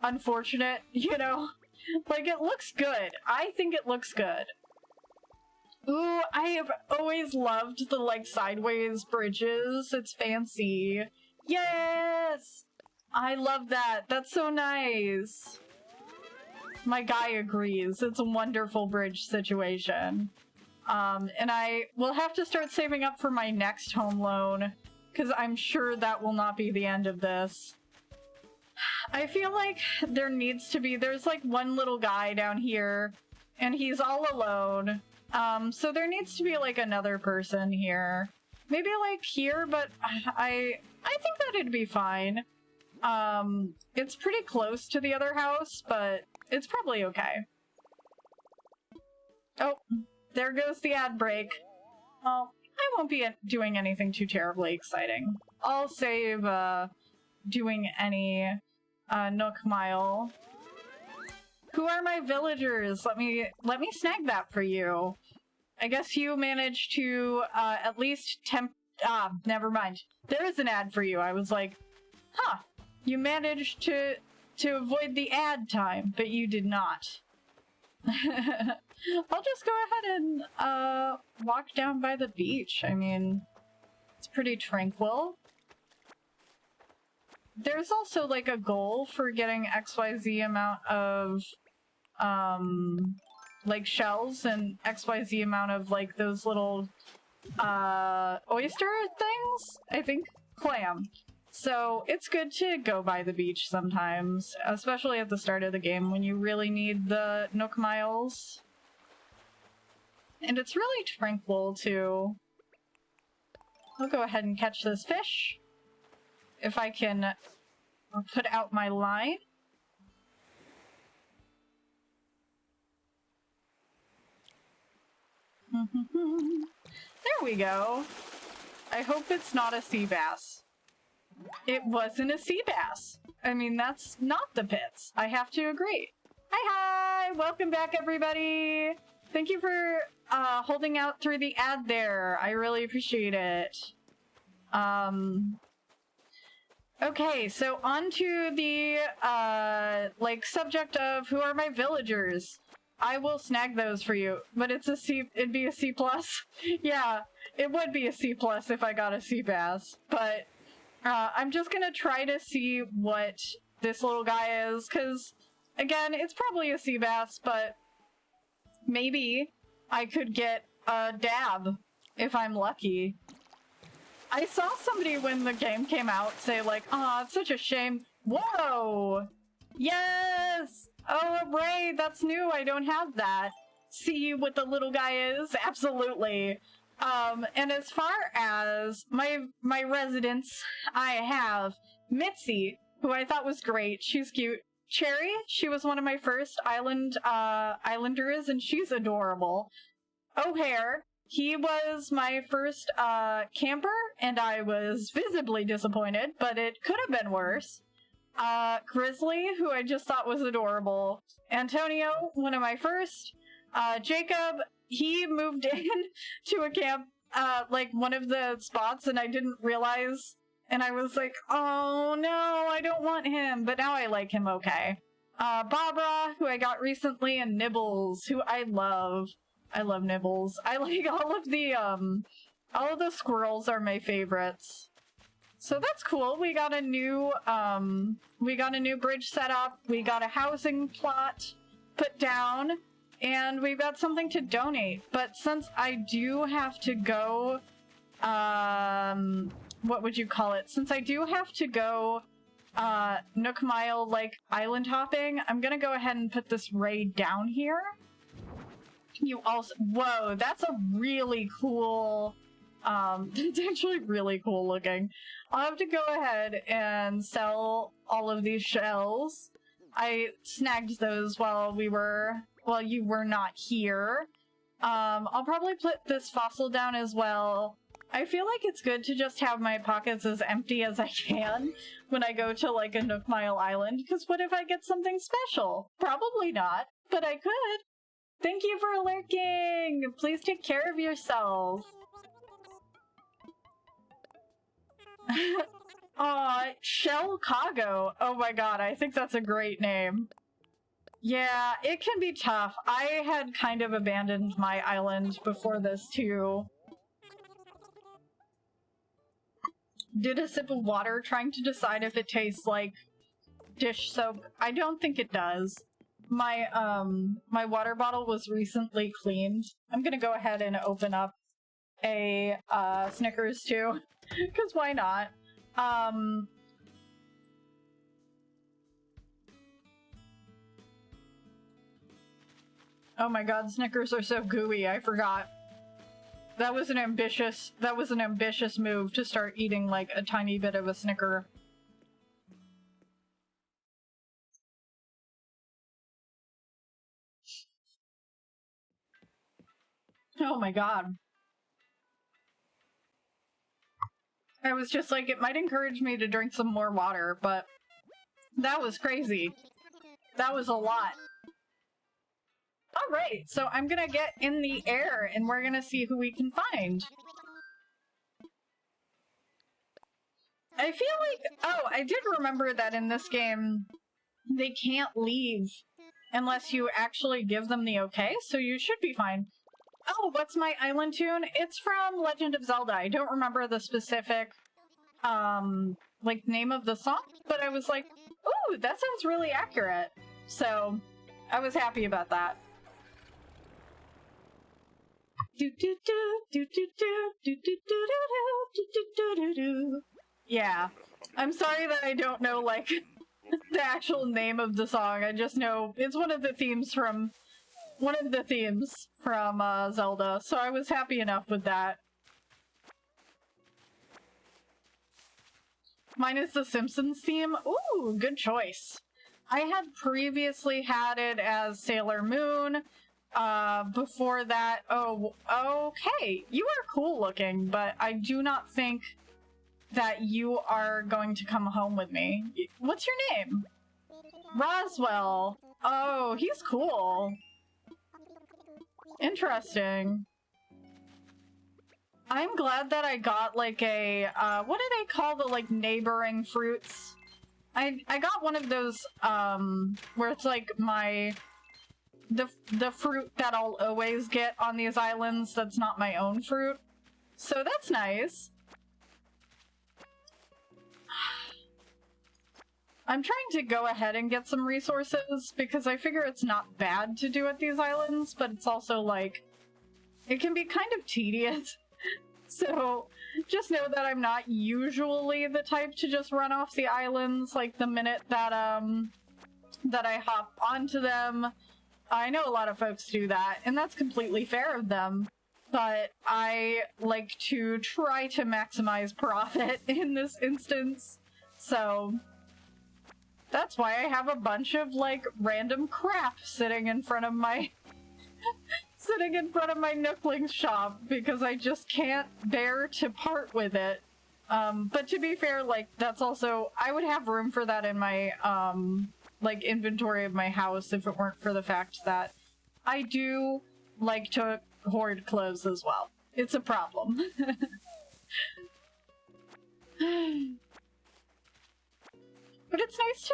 unfortunate, you know? Like, it looks good. I think it looks good. Ooh, I have always loved the, like, sideways bridges. It's fancy. Yes! I love that. That's so nice. My guy agrees. It's a wonderful bridge situation. And I will have to start saving up for my next home loan, because I'm sure that will not be the end of this. I feel like there needs to be, there's like one little guy down here, and he's all alone. So there needs to be like another person here. Maybe like here, but I think that it'd be fine. It's pretty close to the other house, but it's probably okay. Oh, there goes the ad break. Well, I won't be doing anything too terribly exciting. I'll save, doing any Nook Mile. Who are my villagers? Let me snag that for you. I guess you managed to at least never mind. There is an ad for you. I was like, huh, you managed to avoid the ad time, but you did not. I'll just go ahead and walk down by the beach. I mean, it's pretty tranquil. There's also, like, a goal for getting XYZ amount of, like, shells and XYZ amount of, like, those little, oyster things? I think clam. So, it's good to go by the beach sometimes, especially at the start of the game when you really need the Nook Miles. And it's really tranquil, too. I'll go ahead and catch this fish. If I can put out my line. There we go. I hope it's not a sea bass. It wasn't a sea bass. I mean, that's not the pits. I have to agree. Hi! Welcome back, everybody! Thank you for holding out through the ad there. I really appreciate it. Okay, so on to the, like, subject of who are my villagers. I will snag those for you, but it's a C, it'd be a C+. Yeah, it would be a C+ if I got a sea bass, but I'm just gonna try to see what this little guy is, because, again, it's probably a sea bass, but maybe I could get a dab if I'm lucky. I saw somebody when the game came out say like, "Aw, it's such a shame." Whoa! Yes! Oh, right, that's new. I don't have that. See what the little guy is? Absolutely. And as far as my residents, I have Mitzi, who I thought was great. She's cute. Cherry, she was one of my first islanders, and she's adorable. O'Hare, he was my first camper, and I was visibly disappointed, but it could have been worse. Grizzly, who I just thought was adorable. Antonio, one of my first. Jacob, he moved in to a camp, like one of the spots, and I didn't realize, and I was like, oh no, I don't want him, but now I like him okay. Barbara, who I got recently, and Nibbles, who I love. I love Nibbles. I like all of the squirrels are my favorites. So that's cool. We got a new bridge set up. We got a housing plot put down, and we've got something to donate. But since I do have to go, what would you call it? Since I do have to go, Nook Mile, like, island hopping, I'm gonna go ahead and put this raid down here. You also, whoa, that's a really cool, it's actually really cool looking. I'll have to go ahead and sell all of these shells. I snagged those while you were not here. I'll probably put this fossil down as well. I feel like it's good to just have my pockets as empty as I can when I go to, like, a Nook Mile island, because what if I get something special? Probably not, but I could. Thank you for lurking! Please take care of yourself. Aw, Shell Kago. Oh my god, I think that's a great name. Yeah, it can be tough. I had kind of abandoned my island before this, too. Did a sip of water trying to decide if it tastes like dish soap. I don't think it does. My water bottle was recently cleaned. I'm gonna go ahead and open up a Snickers too, because why not? Oh my god, Snickers are so gooey, I forgot. That was an ambitious move to start eating like a tiny bit of a Snicker. Oh my god. I was just like, it might encourage me to drink some more water, but that was crazy. That was a lot. Alright, so I'm gonna get in the air and we're gonna see who we can find. I feel like, oh, I did remember that in this game, they can't leave unless you actually give them the okay, so you should be fine. Oh, what's my island tune? It's from Legend of Zelda. I don't remember the specific, like, name of the song, but I was like, ooh, that sounds really accurate. So, I was happy about that. Yeah. I'm sorry that I don't know, like, the actual name of the song. I just know it's one of the themes from one of the themes from Zelda, so I was happy enough with that. Mine is the Simpsons theme. Ooh, good choice. I had previously had it as Sailor Moon. Before that, oh, okay, you are cool looking, but I do not think that you are going to come home with me. What's your name? Roswell. Oh, he's cool. Interesting. I'm glad that I got like a, what do they call the like neighboring fruits? I got one of those, where it's like the fruit that I'll always get on these islands that's not my own fruit. So that's nice. I'm trying to go ahead and get some resources because I figure it's not bad to do at these islands, but it's also like, it can be kind of tedious. So just know that I'm not usually the type to just run off the islands like the minute that that I hop onto them. I know a lot of folks do that, and that's completely fair of them, but I like to try to maximize profit in this instance. So that's why I have a bunch of like random crap sitting in front of my sitting in front of my Nookling's shop because I just can't bear to part with it. But to be fair, like that's also, I would have room for that in my like inventory of my house if it weren't for the fact that I do like to hoard clothes as well. It's a problem. But it's nice to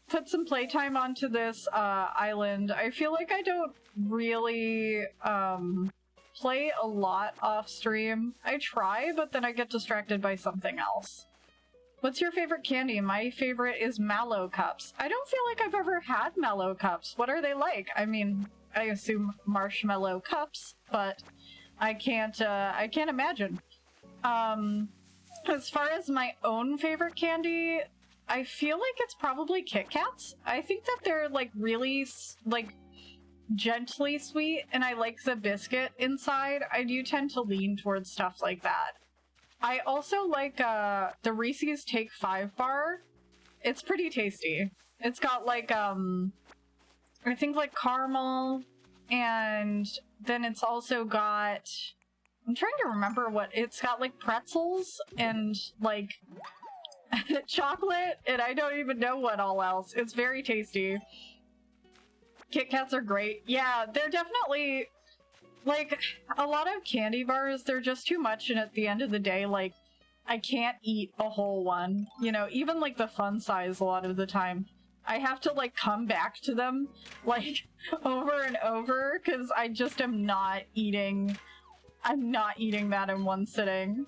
put some playtime onto this island. I feel like I don't really play a lot off stream. I try, but then I get distracted by something else. What's your favorite candy? My favorite is Mallow Cups. I don't feel like I've ever had Mallow Cups. What are they like? I mean, I assume marshmallow cups, but I can't imagine. As far as my own favorite candy, I feel like it's probably Kit Kats. I think that they're like really like gently sweet, and I like the biscuit inside. I do tend to lean towards stuff like that. I also like the Reese's Take 5 bar. It's pretty tasty. It's got like I think like caramel, and then it's also got, I'm trying to remember what it's got, like pretzels and like chocolate, and I don't even know what all else. It's very tasty. Kit Kats are great. Yeah, they're definitely, like, a lot of candy bars, they're just too much, and at the end of the day, like, I can't eat a whole one. You know, even, like, the fun size a lot of the time. I have to, like, come back to them, like, over and over, because I just am not eating... I'm not eating that in one sitting.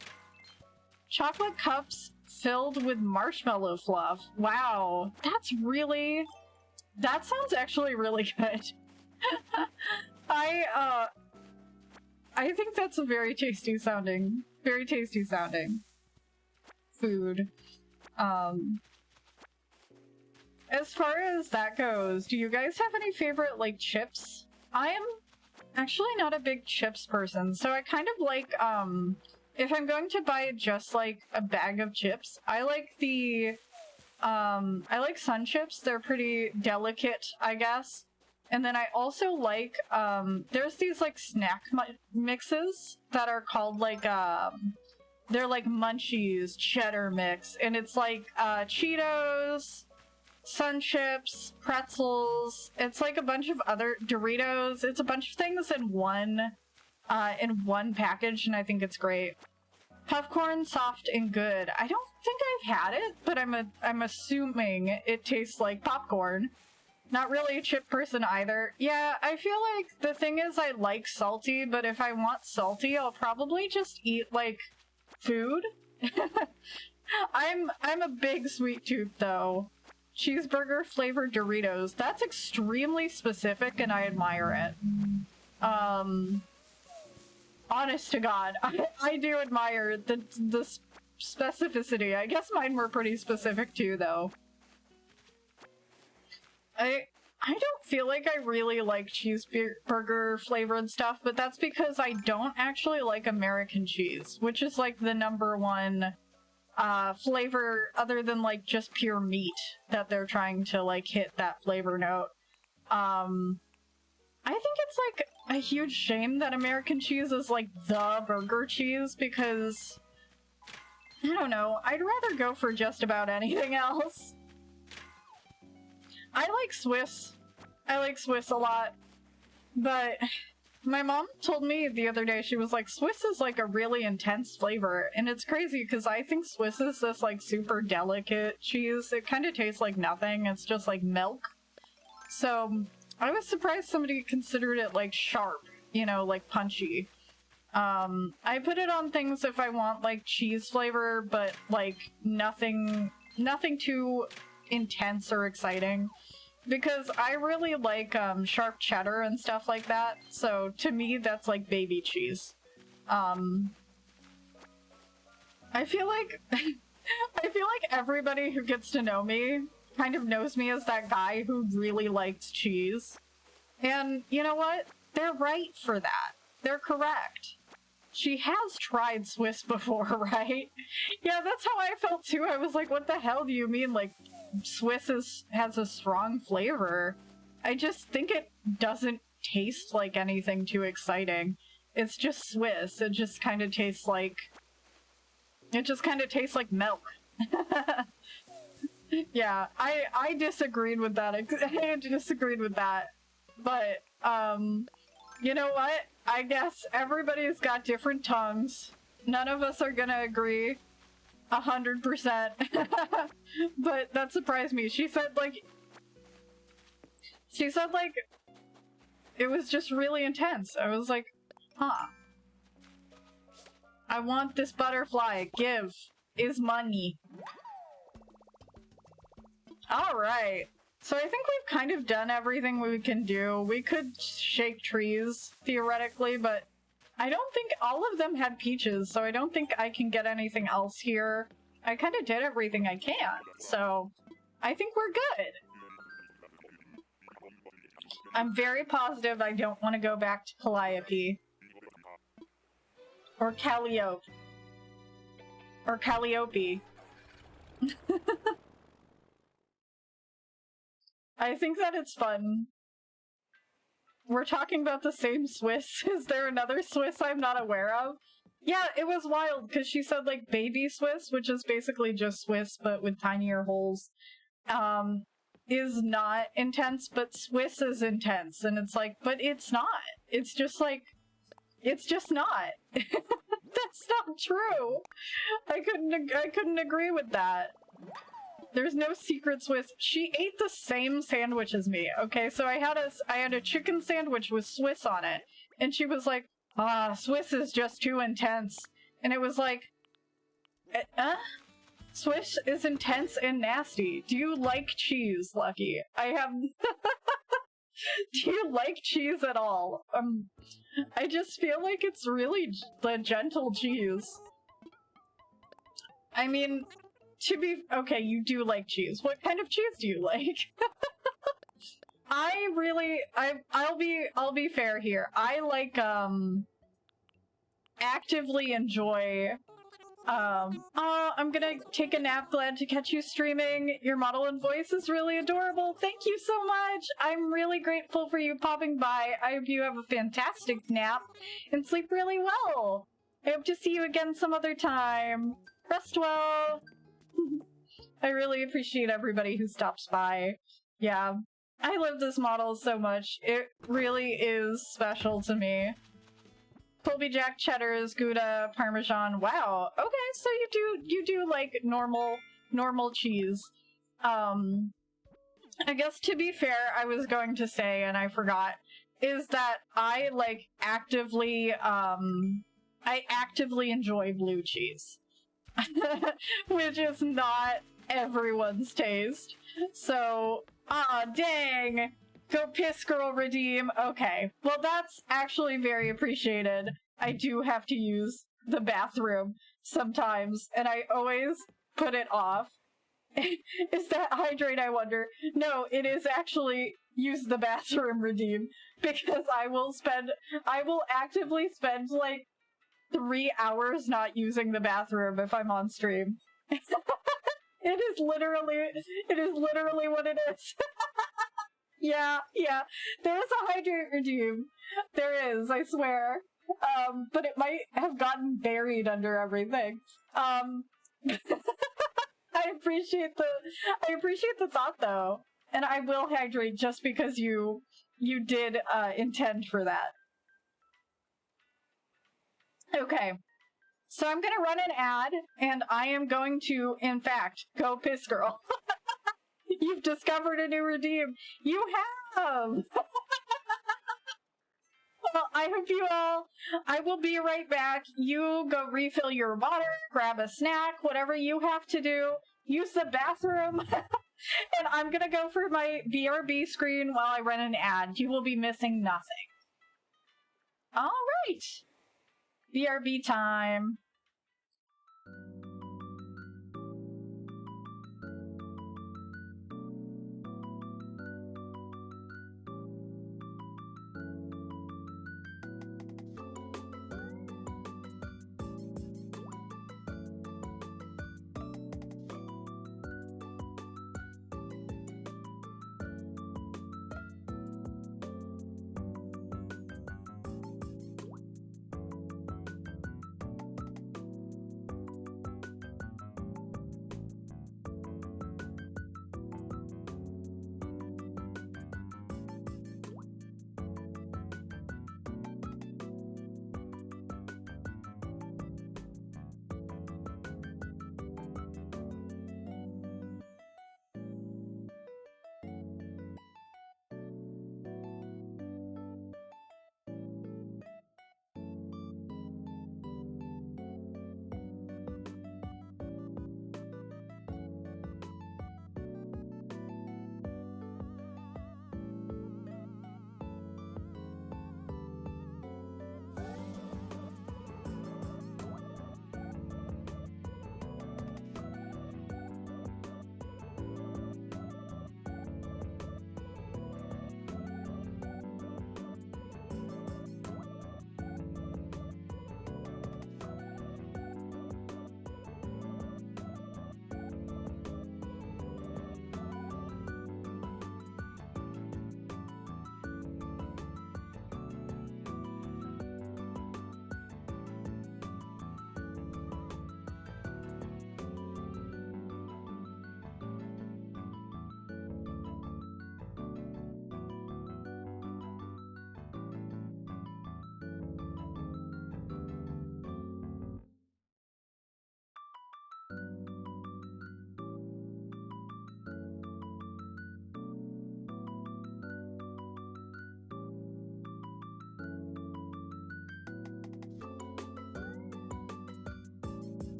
Chocolate cups filled with marshmallow fluff. Wow, that's really... That sounds actually really good. I think that's a very tasty sounding food. As far as that goes, do you guys have any favorite, like, chips? I am actually not a big chips person, so I kind of like, if I'm going to buy just, like, a bag of chips, I like the, I like Sun Chips. They're pretty delicate, I guess. And then I also like, there's these, like, snack mixes that are called, like, they're, like, Munchies cheddar mix. And it's, like, Cheetos, Sun Chips, pretzels. It's, like, a bunch of other Doritos. It's a bunch of things in one package, and I think it's great. Puffcorn, soft and good. I don't think I've had it, but I'm assuming it tastes like popcorn. Not really a chip person either. Yeah, I feel like the thing is I like salty, but if I want salty, I'll probably just eat, like, food. I'm a big sweet tooth, though. Cheeseburger flavored Doritos. That's extremely specific, and I admire it. Honest to God, I do admire the specificity. I guess mine were pretty specific too, though. I don't feel like I really like cheeseburger flavored stuff, but that's because I don't actually like American cheese, which is like the #1 flavor other than like just pure meat that they're trying to like hit that flavor note. I think it's like a huge shame that American cheese is like the burger cheese because I don't know, I'd rather go for just about anything else. I like Swiss. I like Swiss a lot, but my mom told me the other day, she was like, Swiss is like a really intense flavor, and it's crazy because I think Swiss is this like super delicate cheese. It kind of tastes like nothing. It's just like milk. So I was surprised somebody considered it like sharp, you know, like punchy. I put it on things if I want like cheese flavor, but like nothing too intense or exciting. Because I really like sharp cheddar and stuff like that, so to me that's like baby cheese. I feel like everybody who gets to know me kind of knows me as that guy who really likes cheese. And you know what? They're right for that. They're correct. She has tried Swiss before, right? Yeah, that's how I felt too. I was like, what the hell do you mean, like, Swiss has a strong flavor? I just think it doesn't taste like anything too exciting. It's just Swiss. It just kind of tastes like... It just kind of tastes like milk. Yeah, I disagreed with that. I disagreed with that. But, you know what? I guess everybody's got different tongues. None of us are gonna agree 100%. But that surprised me. She said like it was just really intense. I was like, huh. I want this butterfly. Give is money. Alright. So I think we've kind of done everything we can do. We could shake trees, theoretically, but I don't think all of them had peaches, so I don't think I can get anything else here. I kind of did everything I can, so I think we're good. I'm very positive I don't want to go back to Calliope. Or Calliope. Or Calliope. I think that it's fun. We're talking about the same Swiss. Is there another Swiss I'm not aware of? Yeah, it was wild, because she said, like, baby Swiss, which is basically just Swiss, but with tinier holes, is not intense, but Swiss is intense. And it's like, but it's not. It's just like, it's just not. That's not true. I couldn't agree with that. There's no secret Swiss. She ate the same sandwich as me. Okay, so I had a chicken sandwich with Swiss on it, and she was like, Swiss is just too intense. And it was like, Swiss is intense and nasty. Do you like cheese, Lucky? Do you like cheese at all? I just feel like it's really the gentle cheese. I mean, okay, you do like cheese. What kind of cheese do you like? I'll be fair here. I like, actively enjoy, I'm gonna take a nap, glad to catch you streaming. Your model and voice is really adorable. Thank you so much! I'm really grateful for you popping by. I hope you have a fantastic nap and sleep really well. I hope to see you again some other time. Rest well! I really appreciate everybody who stops by. Yeah, I love this model so much. It really is special to me. Colby Jack, cheddars, Gouda, Parmesan. Wow. Okay, so you do like normal cheese. I guess to be fair, I was going to say, and I forgot, is that I like actively enjoy blue cheese. Which is not everyone's taste. So, dang! Go piss girl redeem. Okay, well that's actually very appreciated. I do have to use the bathroom sometimes, and I always put it off. Is that hydrate, I wonder? No, it is actually use the bathroom redeem, because I will actively spend like 3 hours not using the bathroom if I'm on stream. It is literally what it is. Yeah. There is a hydrate redeem. There is, I swear. But it might have gotten buried under everything. I appreciate the thought though. And I will hydrate just because you did intend for that. Okay. So I'm gonna run an ad, and I am going to, in fact, go piss girl. You've discovered a new redeem. You have! Well, I hope you all... I will be right back. You go refill your water, grab a snack, whatever you have to do. Use the bathroom. And I'm gonna go for my BRB screen while I run an ad. You will be missing nothing. Alright. BRB time.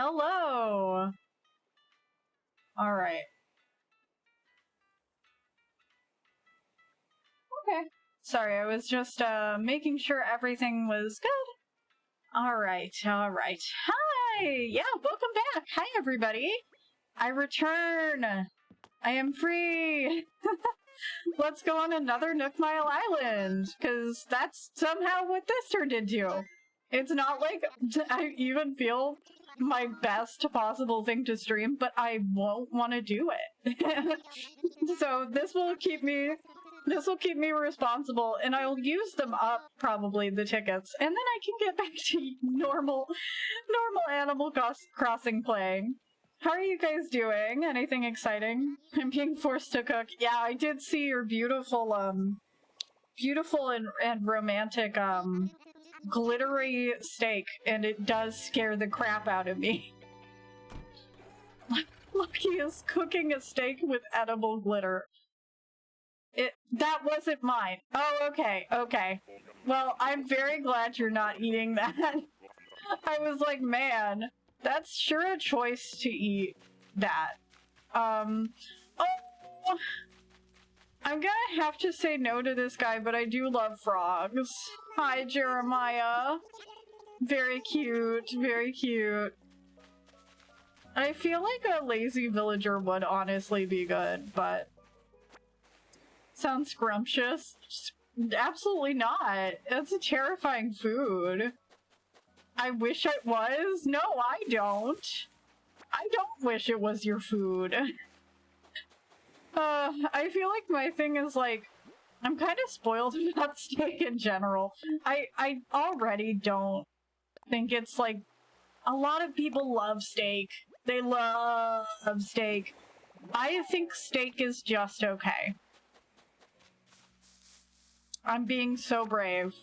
Hello! Alright. Okay. Sorry, I was just making sure everything was good. Alright, alright. Hi! Yeah, welcome back! Hi, everybody! I return! I am free! Let's go on another Nook Mile Island! Because that's somehow what this turned into. It's not like I even feel my best possible thing to stream, but I won't want to do it. So this will keep me responsible, and I'll use them up, probably, the tickets, and then I can get back to normal Animal Crossing playing. How are you guys doing? Anything exciting? I'm being forced to cook. Yeah, I did see your beautiful and romantic, glittery steak, and it does scare the crap out of me. Lucky is cooking a steak with edible glitter. That wasn't mine. Oh, okay, okay. Well, I'm very glad you're not eating that. I was like, man, that's sure a choice to eat that. Oh, I'm gonna have to say no to this guy, but I do love frogs. Hi, Jeremiah. Very cute, very cute. I feel like a lazy villager would honestly be good, but... Sounds scrumptious. Absolutely not. That's a terrifying food. I wish it was. No, I don't. I don't wish it was your food. I feel like my thing is like, I'm kind of spoiled about steak in general. I already don't think it's like, a lot of people love steak. They love steak. I think steak is just okay. I'm being so brave.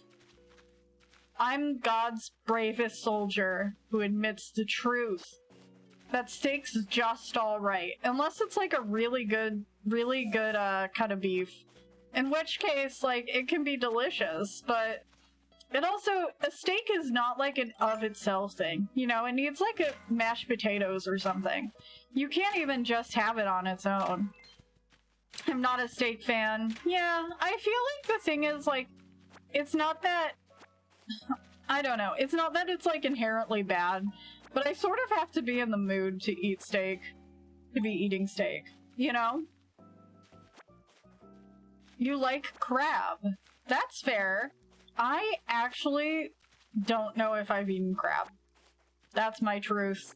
I'm God's bravest soldier who admits the truth that steak's just alright. Unless it's like a really good cut of beef. In which case, like, it can be delicious, but it also, a steak is not like an of itself thing. You know, it needs like a mashed potatoes or something. You can't even just have it on its own. I'm not a steak fan. Yeah, I feel like the thing is, like, it's not that... I don't know. It's not that it's, like, inherently bad, but I sort of have to be in the mood to eat steak. To be eating steak. You know? You like crab. That's fair. I actually don't know if I've eaten crab. That's my truth.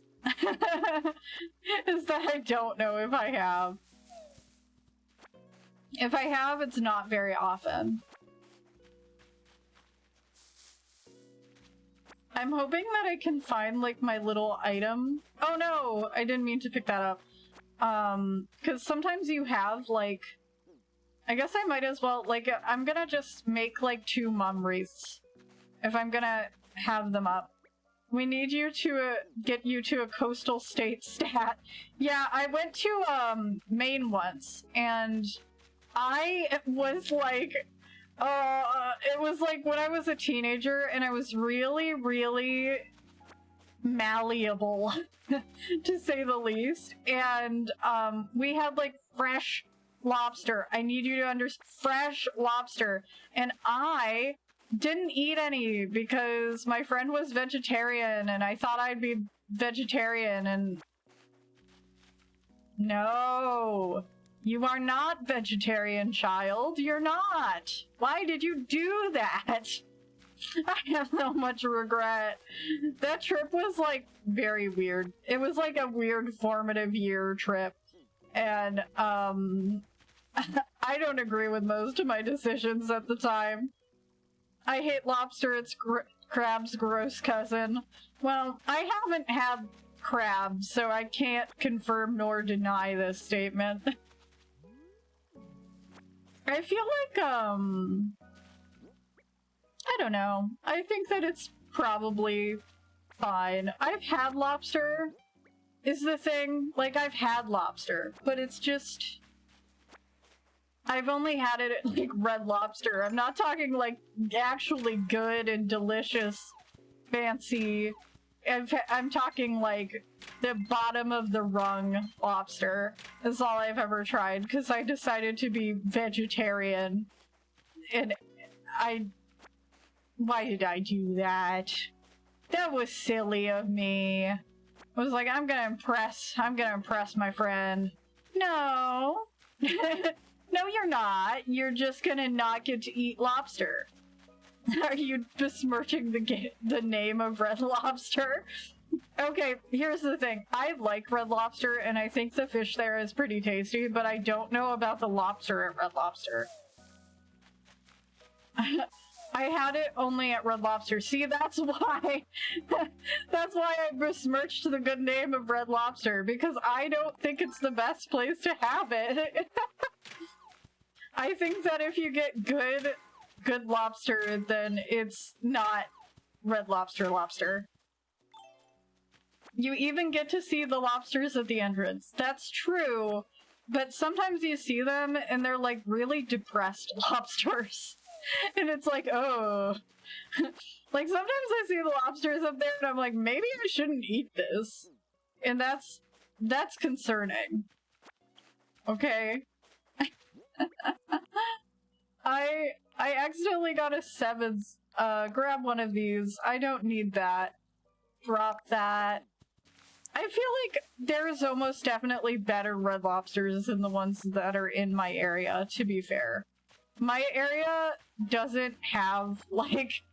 Is that I don't know if I have. If I have, it's not very often. I'm hoping that I can find, like, my little item. Oh no! I didn't mean to pick that up. Because sometimes you have, like... I guess I might as well, like, I'm gonna just make, like, 2 mum wreaths. If I'm gonna have them up. We need you to, get you to a coastal state stat. Yeah, I went to, Maine once, and... I was like, it was like when I was a teenager and I was really, really malleable, to say the least. And, we had like fresh lobster. I need you to understand, fresh lobster. And I didn't eat any because my friend was vegetarian and I thought I'd be vegetarian and... No. You are not vegetarian, child. You're not. Why did you do that? I have so much regret. That trip was, like, very weird. It was, like, a weird formative year trip. And, I don't agree with most of my decisions at the time. I hate lobster. It's crab's gross cousin. Well, I haven't had crab, so I can't confirm nor deny this statement. I feel like, I don't know. I think that it's probably fine. I've had lobster, is the thing. Like, I've had lobster, but it's just... I've only had it at, like, Red Lobster. I'm not talking, like, actually good and delicious, fancy I'm talking like the bottom of the rung lobster is all I've ever tried because I decided to be vegetarian. And why did I do that? That was silly of me. I was like, I'm gonna impress my friend. No. No, you're not. You're just gonna not get to eat lobster. Are you besmirching the name of Red Lobster? Okay, here's the thing. I like Red Lobster, and I think the fish there is pretty tasty, but I don't know about the lobster at Red Lobster. I had it only at Red Lobster. See, that's why. That's why I besmirched the good name of Red Lobster, because I don't think it's the best place to have it. I think that if you get good lobster, then it's not Red Lobster. You even get to see the lobsters at the entrance. That's true, but sometimes you see them and they're like really depressed lobsters. And it's like, oh. Like sometimes I see the lobsters up there and I'm like, maybe I shouldn't eat this. And that's concerning. Okay. I accidentally got a 7th. Grab one of these. I don't need that. Drop that. I feel like there's almost definitely better Red Lobsters than the ones that are in my area, to be fair. My area doesn't have, like,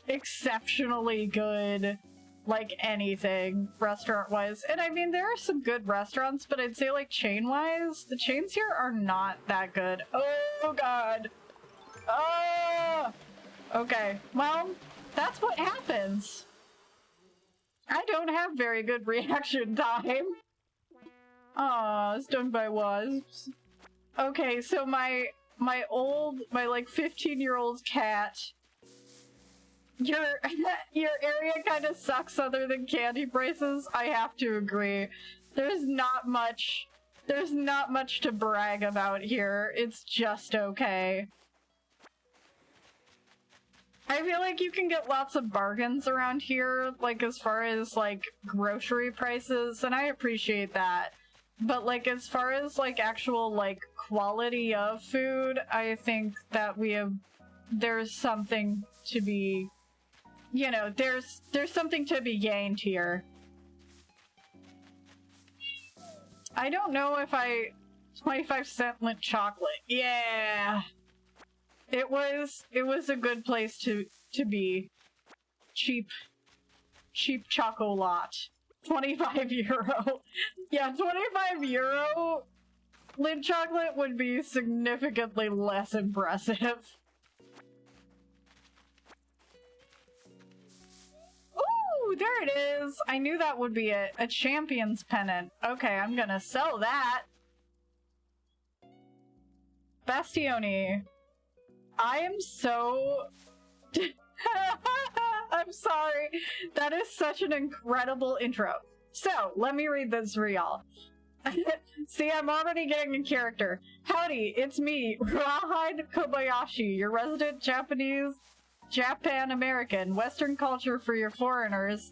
exceptionally good, like, anything restaurant-wise. And I mean, there are some good restaurants, but I'd say, like, chain-wise, the chains here are not that good. Oh, God. Oh! Okay, well, that's what happens. I don't have very good reaction time. Aw, it's done by wasps. Okay, so my like 15-year-old cat. Your area kind of sucks other than candy prices. I have to agree. There's not much to brag about here. It's just okay. I feel like you can get lots of bargains around here, like as far as like grocery prices, and I appreciate that. But like as far as like actual like quality of food, I think that there's something to be, you know, there's something to be gained here. I don't know if 25-cent Lindt chocolate. Yeah. It was a good place to be. Cheap chocolat. 25 euro. Yeah, 25 euro Lindt chocolate would be significantly less impressive. Ooh, there it is! I knew that would be it. A champion's pennant. Okay, I'm gonna sell that. Bastioni. I am so... I'm sorry. That is such an incredible intro. So, let me read this for y'all. See, I'm already getting a character. Howdy, it's me, Rawhide Kobayashi, your resident Japan-American, Western culture for your foreigners.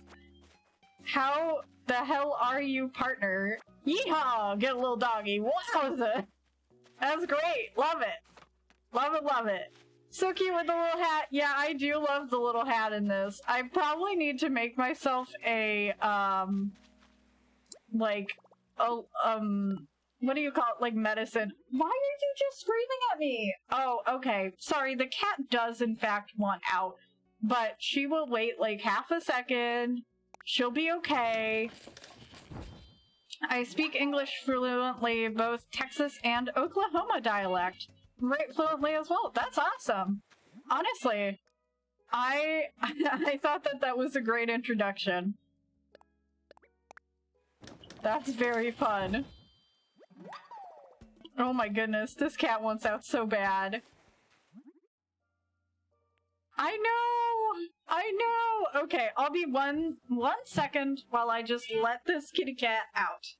How the hell are you, partner? Yeehaw! Get a little doggy. Wowza! That's great. Love it. Love it, love it. So cute with the little hat. Yeah, I do love the little hat in this. I probably need to make myself a, what do you call it? Like medicine. Why are you just screaming at me? Oh, okay. Sorry, the cat does in fact want out, but she will wait like half a second. She'll be okay. I speak English fluently, both Texas and Oklahoma dialect. Right, fluently as well. That's awesome. Honestly, I thought that was a great introduction. That's very fun. Oh my goodness, this cat wants out so bad. I know! Okay, I'll be one second while I just let this kitty cat out.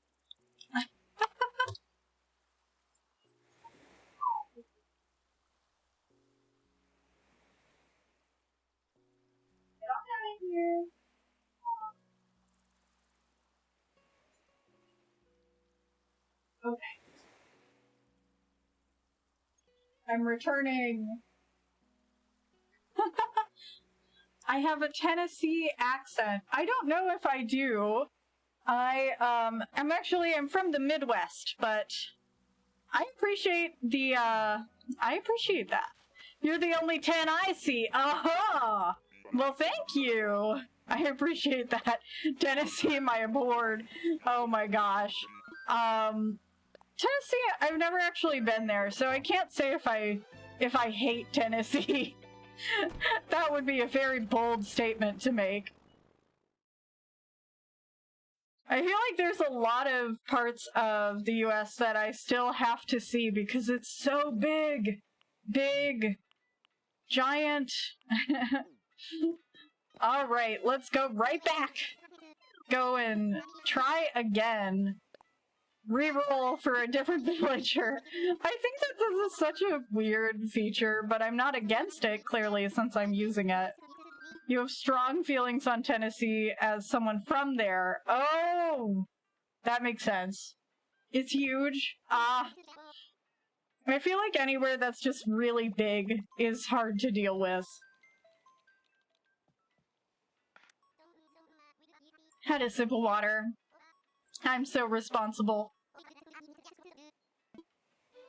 Get on out of here. Okay. I'm returning. I have a Tennessee accent. I don't know if I do. I'm from the Midwest, but I appreciate that. You're the only 10 I see. Aha! Well, thank you. I appreciate that. Tennessee, my board. Oh my gosh. Tennessee, I've never actually been there, so I can't say if I hate Tennessee. That would be a very bold statement to make. I feel like there's a lot of parts of the US that I still have to see because it's so big. Big. Giant. Alright, let's go right back. Go and try again. Reroll for a different villager. I think that this is such a weird feature, but I'm not against it, clearly, since I'm using it. You have strong feelings on Tennessee as someone from there. Oh! That makes sense. It's huge. I feel like anywhere that's just really big is hard to deal with. Had a sip of water. I'm so responsible.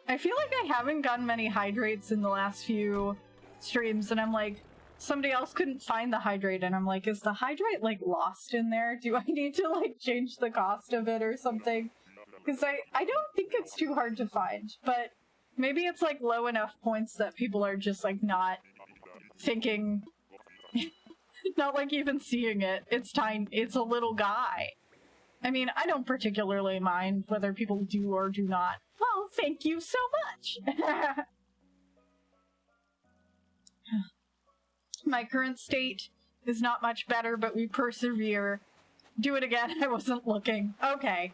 I feel like I haven't gotten many hydrates in the last few streams, and I'm like, somebody else couldn't find the hydrate, and I'm like, is the hydrate, like, lost in there? Do I need to, like, change the cost of it or something? Because I don't think it's too hard to find, but maybe it's, like, low enough points that people are just, like, not thinking... not, like, even seeing it. It's tiny. It's a little guy. I mean, I don't particularly mind whether people do or do not. Well, thank you so much! My current state is not much better, but we persevere. Do it again. I wasn't looking. Okay.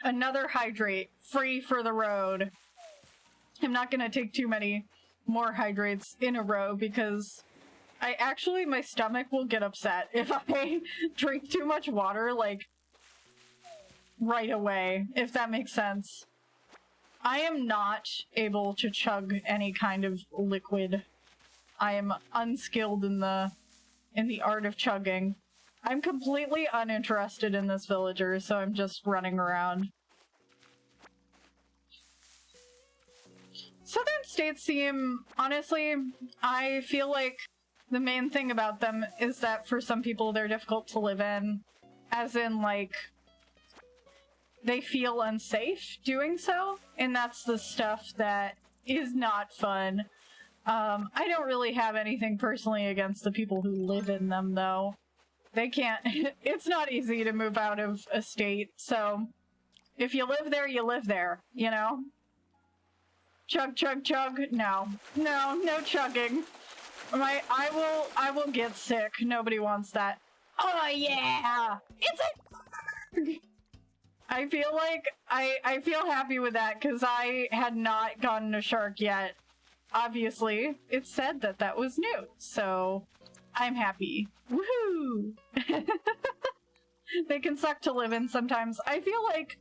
Another hydrate. Free for the road. I'm not gonna take too many more hydrates in a row because my stomach will get upset if I drink too much water, like, right away, if that makes sense. I am not able to chug any kind of liquid. I am unskilled in the art of chugging. I'm completely uninterested in this villager, so I'm just running around. Southern states seem, honestly, I feel like the main thing about them is that for some people they're difficult to live in. As in, like, they feel unsafe doing so, and that's the stuff that is not fun. I don't really have anything personally against the people who live in them, though. They can't... it's not easy to move out of a state, so if you live there, you live there, you know? Chug, chug, chug. No. No, no chugging. I will get sick. Nobody wants that. Oh yeah! It's a... I feel like I feel happy with that because I had not gotten a shark yet. Obviously, it said that that was new, so I'm happy. Woohoo! They can suck to live in sometimes. I feel like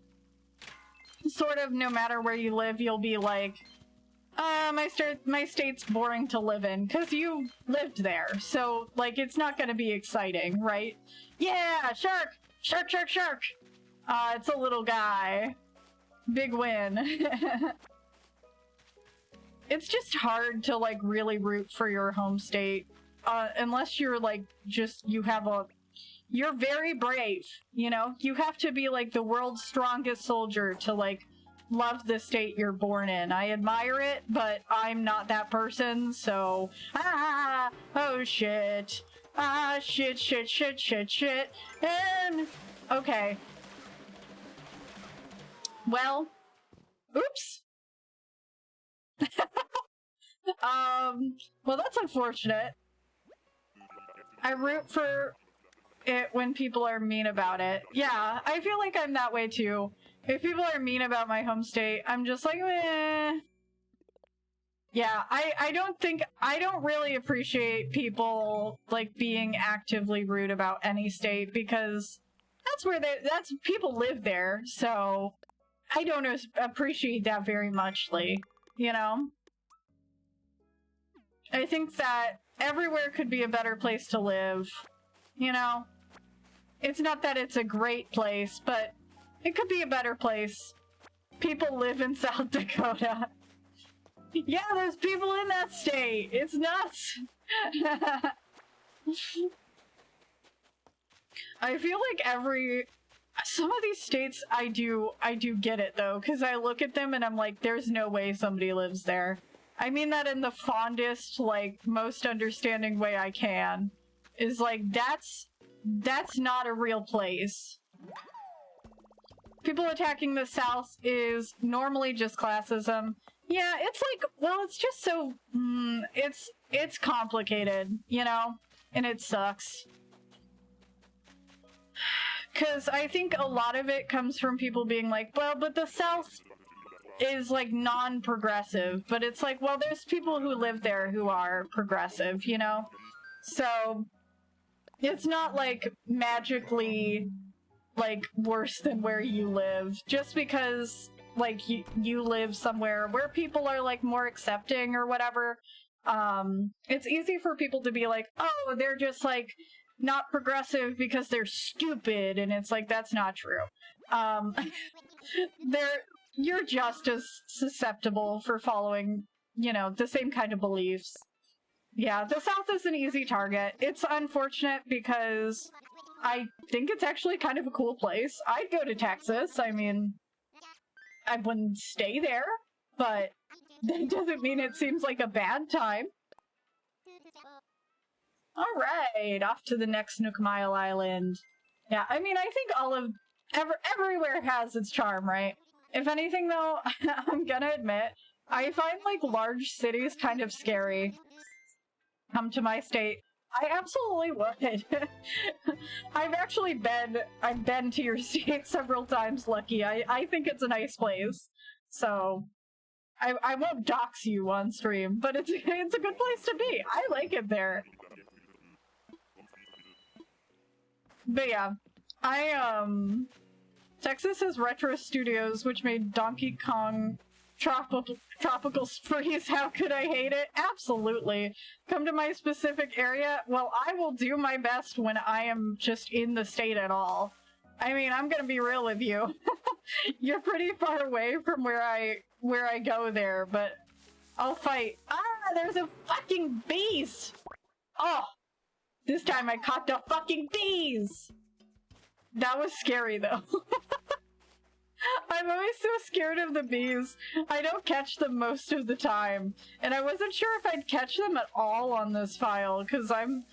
sort of no matter where you live, you'll be like, my state's boring to live in because you lived there, so like it's not gonna be exciting, right? Yeah, shark! Shark, shark, shark! It's a little guy. Big win. It's just hard to, like, really root for your home state. Unless you're, like, you're very brave, you know? You have to be, like, the world's strongest soldier to, like, love the state you're born in. I admire it, but I'm not that person, so... Ah! Oh, shit. Ah, shit, shit, shit, shit, shit. And... okay. Well, oops. Well, that's unfortunate. I root for it when people are mean about it. Yeah, I feel like I'm that way too. If people are mean about my home state, I'm just like, meh. Yeah, I don't really appreciate people, like, being actively rude about any state because that's where that's people live there, so I don't appreciate that very muchly, you know? I think that everywhere could be a better place to live, you know? It's not that it's a great place, but it could be a better place. People live in South Dakota. Yeah, there's people in that state. It's nuts. I feel like some of these states I do get it though, because I look at them and I'm like, there's no way somebody lives there. I mean that in the fondest, like, most understanding way I can. Is like, that's not a real place. People attacking the South is normally just classism. Yeah, it's like, well, it's just so, it's complicated, you know? And it sucks. Because I think a lot of it comes from people being like, well, but the South is, like, non-progressive. But it's like, well, there's people who live there who are progressive, you know? So, it's not, like, magically, like, worse than where you live. Just because, like, you live somewhere where people are, like, more accepting or whatever. It's easy for people to be like, oh, they're just, like, not progressive because they're stupid, and it's like, that's not true. You're just as susceptible for following, you know, the same kind of beliefs. Yeah, the South is an easy target. It's unfortunate because I think it's actually kind of a cool place. I'd go to Texas. I mean, I wouldn't stay there, but that doesn't mean it seems like a bad time. Alright, off to the next Nook Mile Island. Yeah, I mean, I think everywhere has its charm, right? If anything, though, I'm gonna admit, I find, like, large cities kind of scary. Come to my state. I absolutely would. I've been to your state several times, Lucky. I think it's a nice place. So, I won't dox you on stream, but it's a good place to be. I like it there. But yeah, Texas has retro studios which made Donkey Kong tropical freeze. How could I hate it? Absolutely. Come to my specific area? Well, I will do my best when I am just in the state at all. I mean, I'm gonna be real with you. You're pretty far away from where I go there, but I'll fight. Ah, there's a fucking beast! Oh! This time I caught the fucking bees! That was scary, though. I'm always so scared of the bees. I don't catch them most of the time. And I wasn't sure if I'd catch them at all on this file, because I'm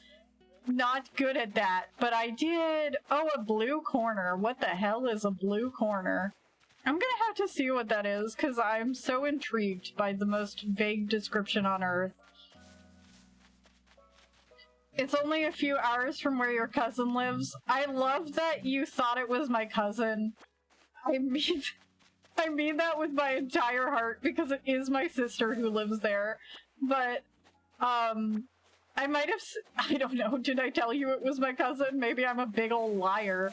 not good at that. But I did... Oh, a blue corner. What the hell is a blue corner? I'm gonna have to see what that is, because I'm so intrigued by the most vague description on Earth. It's only a few hours from where your cousin lives. I love that you thought it was my cousin. I mean that with my entire heart, because it is my sister who lives there. But, I might have... I don't know, did I tell you it was my cousin? Maybe I'm a big ol' liar.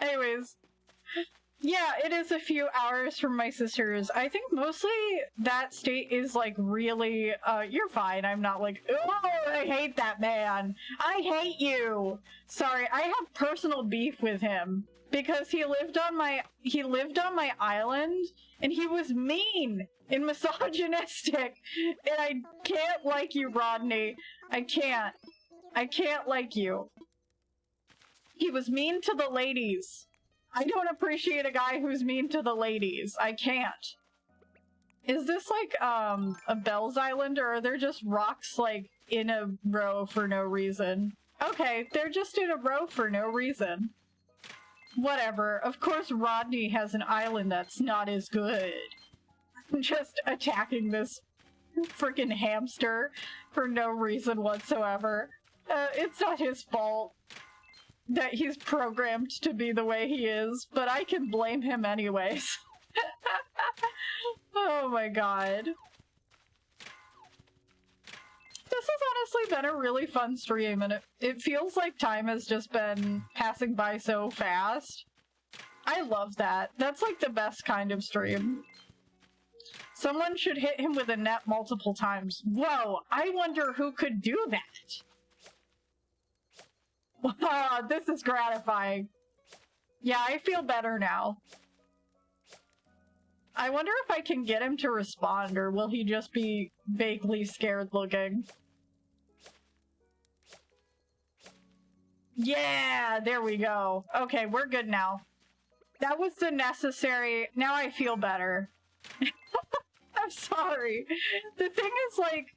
Anyways... Yeah, it is a few hours from my sister's. I think mostly that state is, like, really, you're fine. I'm not like, oh, I hate that man. I hate you. Sorry, I have personal beef with him because he lived on my island and he was mean and misogynistic. And I can't like you, Rodney. I can't like you. He was mean to the ladies. I don't appreciate a guy who's mean to the ladies. I can't. Is this like, a Bell's Island, or are there just rocks, like, in a row for no reason? Okay, they're just in a row for no reason. Whatever. Of course Rodney has an island that's not as good. I'm just attacking this freaking hamster for no reason whatsoever. It's not his fault that he's programmed to be the way he is, but I can blame him anyways. Oh my god. This has honestly been a really fun stream, and it feels like time has just been passing by so fast. I love that. That's like the best kind of stream. Someone should hit him with a net multiple times. Whoa, I wonder who could do that. Wow, this is gratifying. Yeah, I feel better now. I wonder if I can get him to respond, or will he just be vaguely scared looking? Yeah, there we go. Okay, we're good now. That was the necessary... Now I feel better. I'm sorry. The thing is, like,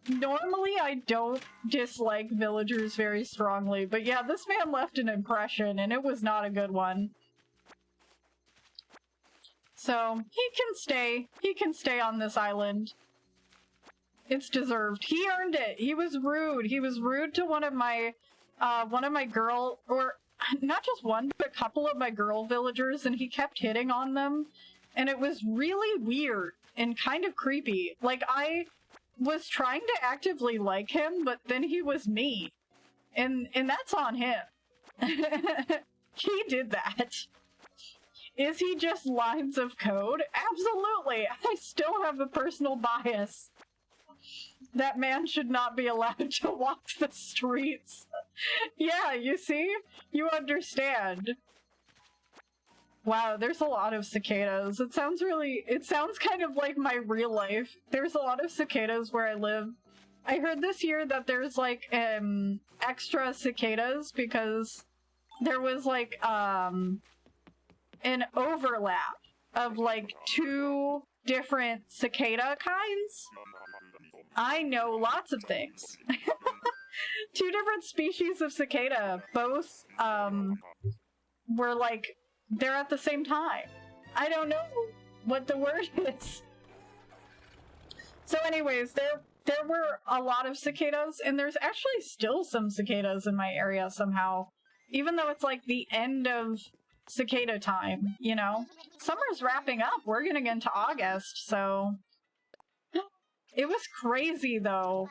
normally I don't dislike villagers very strongly, but yeah, this man left an impression, and it was not a good one. So, he can stay. He can stay on this island. It's deserved. He earned it. He was rude. He was rude to one of my girl, or not just one, but a couple of my girl villagers, and he kept hitting on them. And it was really weird and kind of creepy. Like, I was trying to actively like him, but then he was mean. And that's on him. He did that. Is he just lines of code? Absolutely! I still have a personal bias. That man should not be allowed to walk the streets. Yeah, you see? You understand. Wow, there's a lot of cicadas. It sounds kind of like my real life. There's a lot of cicadas where I live. I heard this year that there's like, extra cicadas because there was like, an overlap of like 2 different cicada kinds. I know lots of things. 2 different species of cicada, both were like, they're at the same time. I don't know what the word is. So anyways, there were a lot of cicadas, and there's actually still some cicadas in my area somehow. Even though it's like the end of cicada time, you know? Summer's wrapping up. We're getting into August, so... It was crazy, though.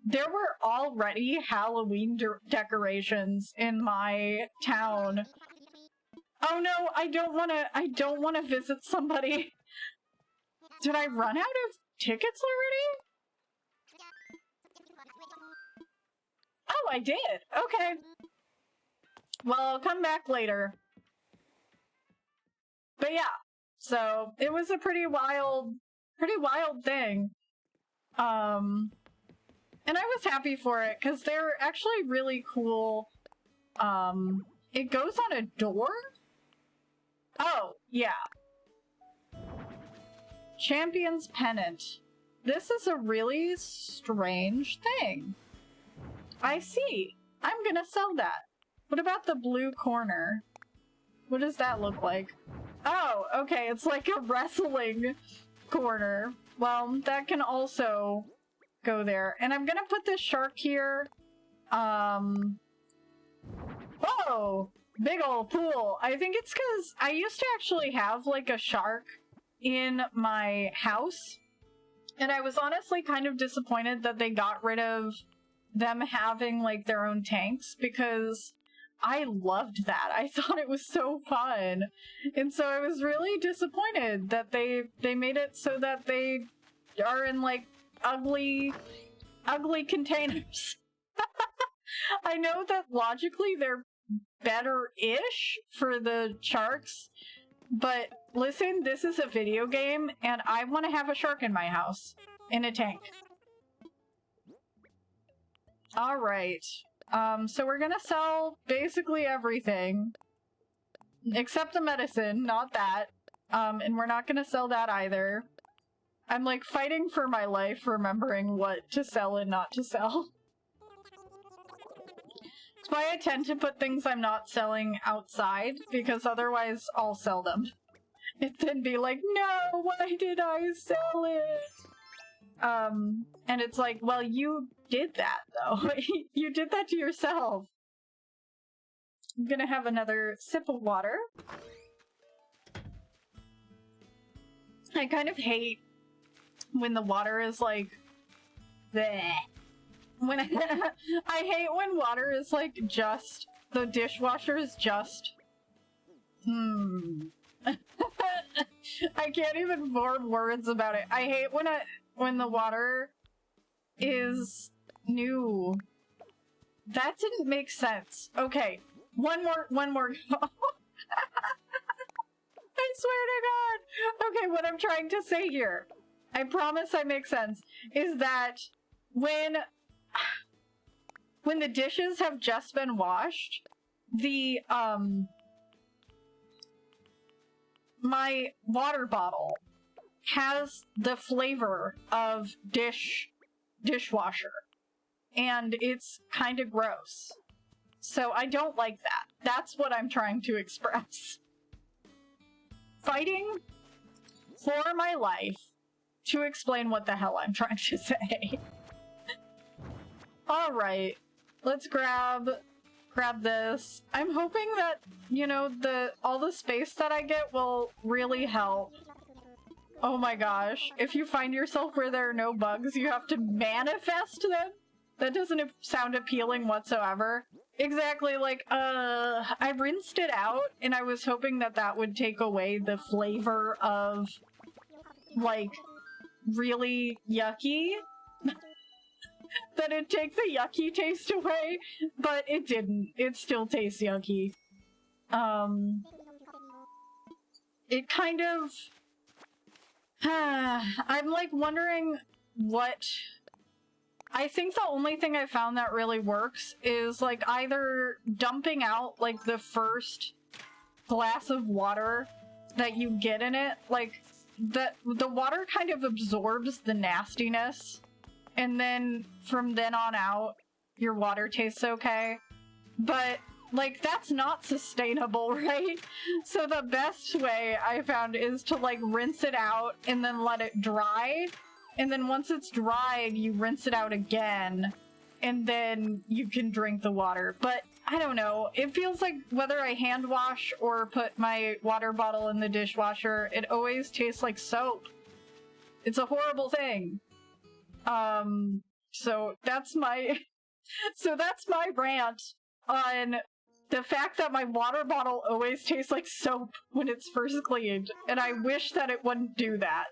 There were already Halloween decorations in my town. Oh no, I don't wanna visit somebody. Did I run out of tickets already? Oh, I did. Okay. Well, I'll come back later. But yeah, so it was a pretty wild thing. And I was happy for it, because they're actually really cool. It goes on a door? Oh, yeah. Champion's Pennant. This is a really strange thing. I see. I'm gonna sell that. What about the blue corner? What does that look like? Oh, okay, it's like a wrestling corner. Well, that can also go there. And I'm gonna put this shark here. Whoa! Big ol' pool. I think it's because I used to actually have, like, a shark in my house. And I was honestly kind of disappointed that they got rid of them having, like, their own tanks, because I loved that. I thought it was so fun. And so I was really disappointed that they made it so that they are in, like, ugly containers. I know that logically they're better-ish for the sharks, but listen, this is a video game, and I want to have a shark in my house. In a tank. Alright. So we're gonna sell basically everything. Except the medicine, not that. And we're not gonna sell that either. I'm like fighting for my life, remembering what to sell and not to sell. That's why I tend to put things I'm not selling outside, because otherwise I'll sell them. And then be like, no, why did I sell it? And it's like, well, you did that, though. You did that to yourself. I'm gonna have another sip of water. I kind of hate when the water is, like, bleh. When I hate when water is like just, the dishwasher is just, I can't even form words about it. I hate when the water is new. That didn't make sense. Okay, one more go. I swear to God. Okay, what I'm trying to say here, I promise I make sense, is that when the dishes have just been washed, the, my water bottle has the flavor of dishwasher. And it's kind of gross. So I don't like that. That's what I'm trying to express. Fighting for my life to explain what the hell I'm trying to say. Alright, let's grab this. I'm hoping that, you know, all the space that I get will really help. Oh my gosh, if you find yourself where there are no bugs, you have to manifest them? That doesn't sound appealing whatsoever. Exactly, like, I rinsed it out, and I was hoping that that would take away the flavor of, like, really yucky. That it'd take the yucky taste away, but it didn't. It still tastes yucky. It kind of... I'm, like, wondering what... I think the only thing I found that really works is, like, either dumping out, like, the first glass of water that you get in it. Like, the water kind of absorbs the nastiness, and then from then on out, your water tastes okay. But, like, that's not sustainable, right? So the best way I found is to, like, rinse it out and then let it dry. And then once it's dried, you rinse it out again, and then you can drink the water. But, I don't know, it feels like whether I hand wash or put my water bottle in the dishwasher, it always tastes like soap. It's a horrible thing. So that's my rant on the fact that my water bottle always tastes like soap when it's first cleaned, and I wish that it wouldn't do that.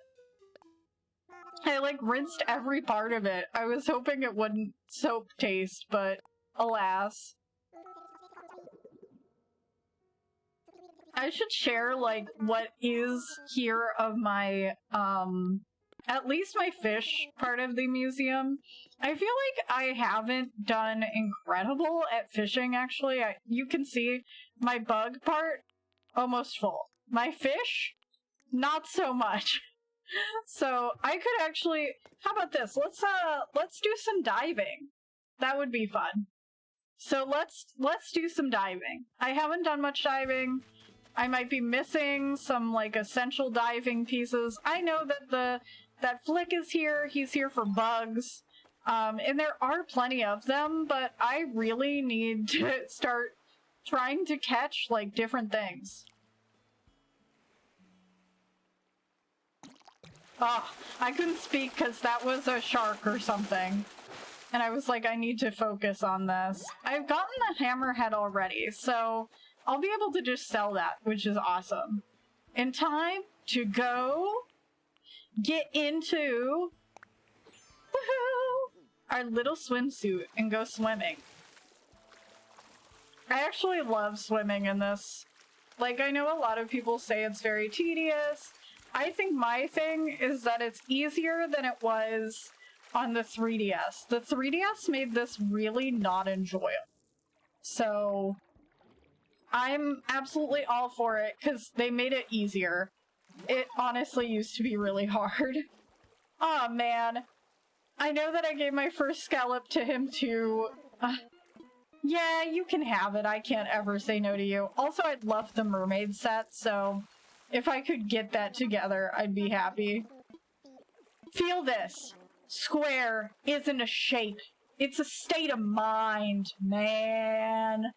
I, like, rinsed every part of it. I was hoping it wouldn't soap taste, but alas. I should share, like, what is here of my, at least my fish part of the museum. I feel like I haven't done incredible at fishing, actually. You can see my bug part, almost full. My fish, not so much. So I could actually, how about this? Let's do some diving. That would be fun. So let's do some diving. I haven't done much diving. I might be missing some, like, essential diving pieces. I know that that Flick is here. He's here for bugs. And there are plenty of them, but I really need to start trying to catch, like, different things. Oh, I couldn't speak because that was a shark or something. And I was like, I need to focus on this. I've gotten the hammerhead already, so I'll be able to just sell that, which is awesome. In time to go get into our little swimsuit and go swimming. I actually love swimming in this. Like, I know a lot of people say it's very tedious. I think my thing is that it's easier than it was on the 3DS. The 3DS made this really not enjoyable. So I'm absolutely all for it because they made it easier. It honestly used to be really hard. Aw, man. I know that I gave my first scallop to him too. Yeah, you can have it. I can't ever say no to you. Also, I'd love the mermaid set, so if I could get that together, I'd be happy. Feel this. Square isn't a shape. It's a state of mind, man.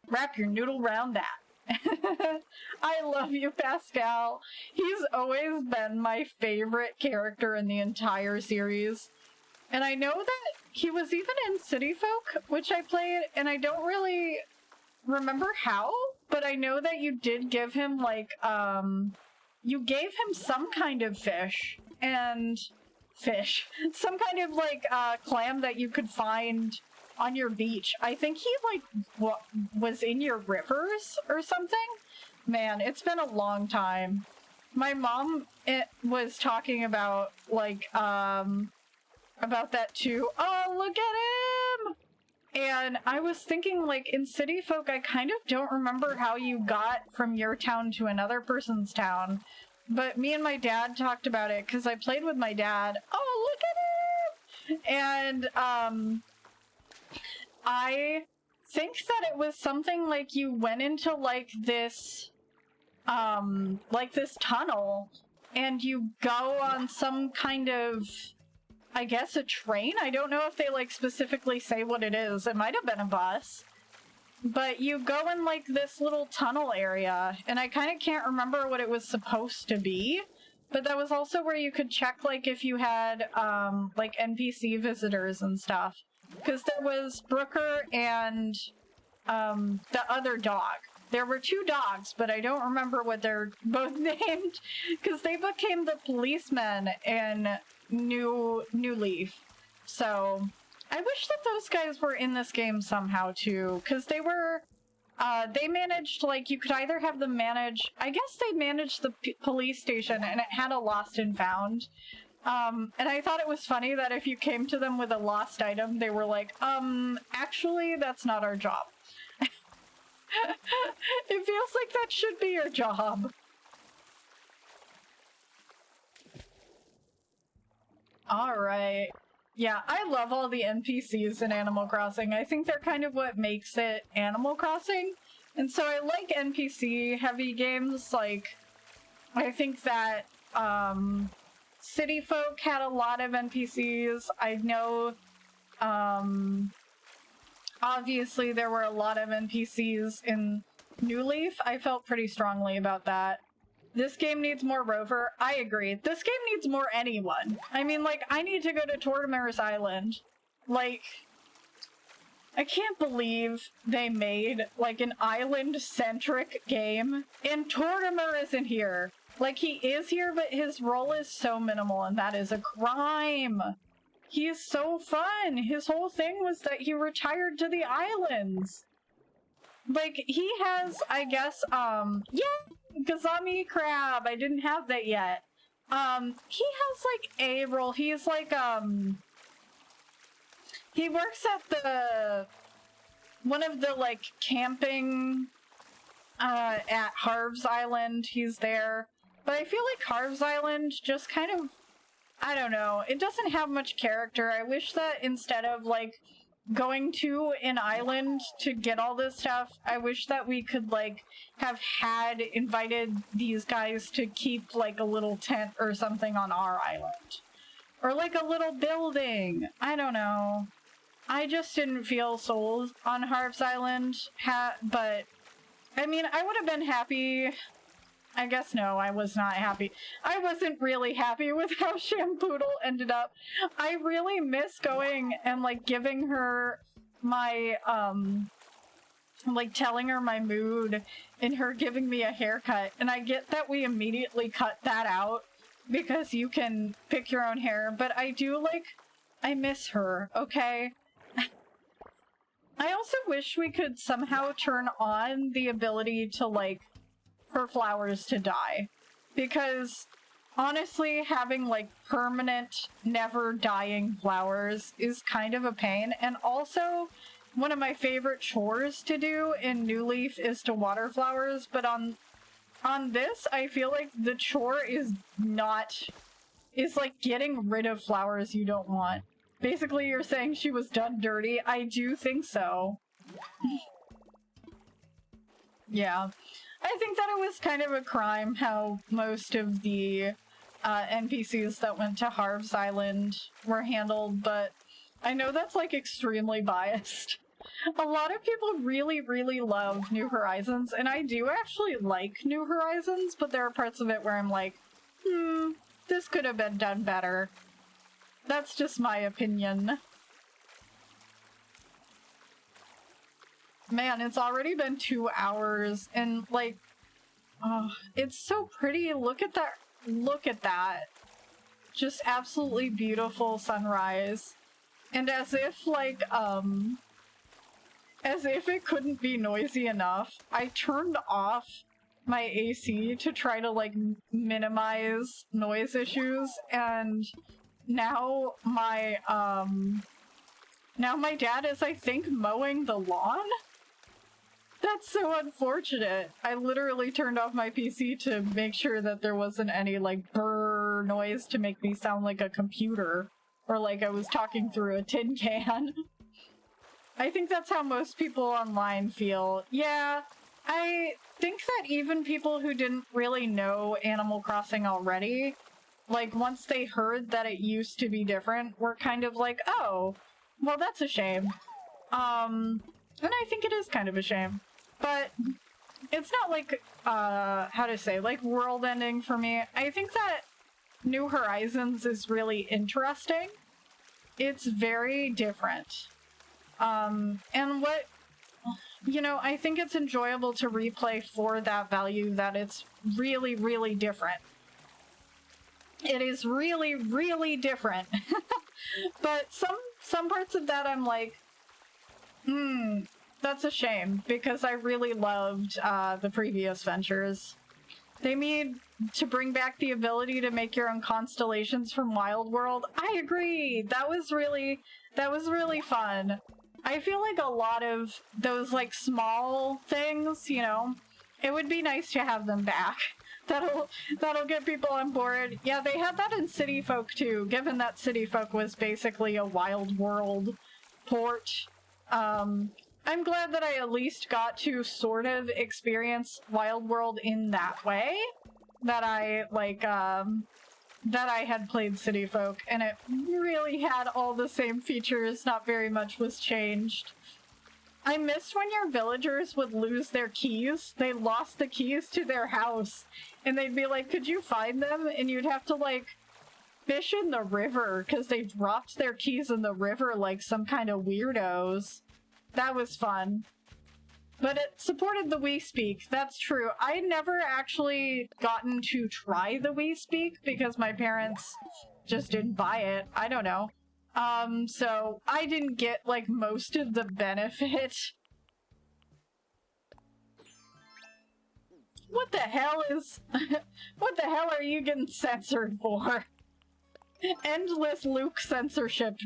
Wrap your noodle around that. I love you, Pascal. He's always been my favorite character in the entire series. And I know that he was even in City Folk, which I played, and I don't really remember how, but I know that you did give him, like, you gave him some kind of fish, some kind of, like, clam that you could find on your beach. I think he, like, was in your rivers or something? Man, it's been a long time. My mom was talking about, like, about that too. Oh, look at him! And I was thinking, like, in City Folk, I kind of don't remember how you got from your town to another person's town. But me and my dad talked about it, because I played with my dad. Oh, look at him! And, I think that it was something like you went into, like, this tunnel, and you go on some kind of, I guess, a train? I don't know if they, like, specifically say what it is. It might have been a bus. But you go in, like, this little tunnel area, and I kind of can't remember what it was supposed to be, but that was also where you could check, like, if you had, like, NPC visitors and stuff. Because there was Brooker and, the other dog. There were two dogs, but I don't remember what they're both named, because they became the policemen in New Leaf. So I wish that those guys were in this game somehow too, because they were, they managed, like, you could either have them manage, I guess they managed the police station, and it had a lost and found. And I thought it was funny that if you came to them with a lost item, they were like, actually, that's not our job. It feels like that should be your job. Alright. Yeah, I love all the NPCs in Animal Crossing. I think they're kind of what makes it Animal Crossing. And so I like NPC-heavy games. Like, I think that, City Folk had a lot of NPCs. I know, obviously there were a lot of NPCs in New Leaf. I felt pretty strongly about that. This game needs more Rover. I agree. This game needs more anyone. I mean, like, I need to go to Tortimer's Island. Like, I can't believe they made, like, an island-centric game, and Tortimer isn't here. Like, he is here, but his role is so minimal, and that is a crime. He is so fun. His whole thing was that he retired to the islands. Like, he has, I guess, yeah, Gazami Crab. I didn't have that yet. He has, like, a role. He's, like, he works at one of the, like, camping, at Harv's Island. He's there. But I feel like Harv's Island just kind of, I don't know, it doesn't have much character. I wish that instead of, like, going to an island to get all this stuff, I wish that we could, like, have had invited these guys to keep, like, a little tent or something on our island. Or, like, a little building. I don't know. I just didn't feel sold on Harv's Island, but, I mean, I would have been happy. I guess no, I was not happy. I wasn't really happy with how Shampoodle ended up. I really miss going and, like, giving her my, like, telling her my mood and her giving me a haircut. And I get that we immediately cut that out because you can pick your own hair, but I do, like, I miss her, okay? I also wish we could somehow turn on the ability to, like, for flowers to die, because honestly having, like, permanent never dying flowers is kind of a pain. And also one of my favorite chores to do in New Leaf is to water flowers, but on this I feel like the chore is like getting rid of flowers you don't want. Basically you're saying she was done dirty. I do think so. Yeah. I think that it was kind of a crime how most of the NPCs that went to Harv's Island were handled, but I know that's, like, extremely biased. A lot of people really, really love New Horizons, and I do actually like New Horizons, but there are parts of it where I'm like, this could have been done better. That's just my opinion. Man, it's already been 2 hours, and, like, oh, it's so pretty. Look at that. Look at that. Just absolutely beautiful sunrise. And as if, like, as if it couldn't be noisy enough, I turned off my AC to try to, like, minimize noise issues, and now my dad is, I think, mowing the lawn? That's so unfortunate. I literally turned off my PC to make sure that there wasn't any, like, brrr noise to make me sound like a computer, or like I was talking through a tin can. I think that's how most people online feel. Yeah, I think that even people who didn't really know Animal Crossing already, like, once they heard that it used to be different, were kind of like, oh, well, that's a shame. And I think it is kind of a shame. But it's not like, how to say, like, world-ending for me. I think that New Horizons is really interesting. It's very different. And what, you know, I think it's enjoyable to replay for that value, that it's really, really different. It is really, really different. But some parts of that I'm like, that's a shame, because I really loved the previous ventures. They need to bring back the ability to make your own constellations from Wild World. I agree! That was really fun. I feel like a lot of those, like, small things, you know, it would be nice to have them back. That'll get people on board. Yeah, they had that in City Folk too, given that City Folk was basically a Wild World port. I'm glad that I at least got to sort of experience Wild World in that way. That I, like, that I had played City Folk, and it really had all the same features, not very much was changed. I missed when your villagers would lose their keys. They lost the keys to their house, and they'd be like, could you find them? And you'd have to, like, fish in the river, because they dropped their keys in the river like some kind of weirdos. That was fun. But it supported the Wii Speak, that's true. I never actually gotten to try the Wii Speak because my parents just didn't buy it. I don't know. So I didn't get, like, most of the benefit. What the hell is... what the hell are you getting censored for? Endless Luke censorship.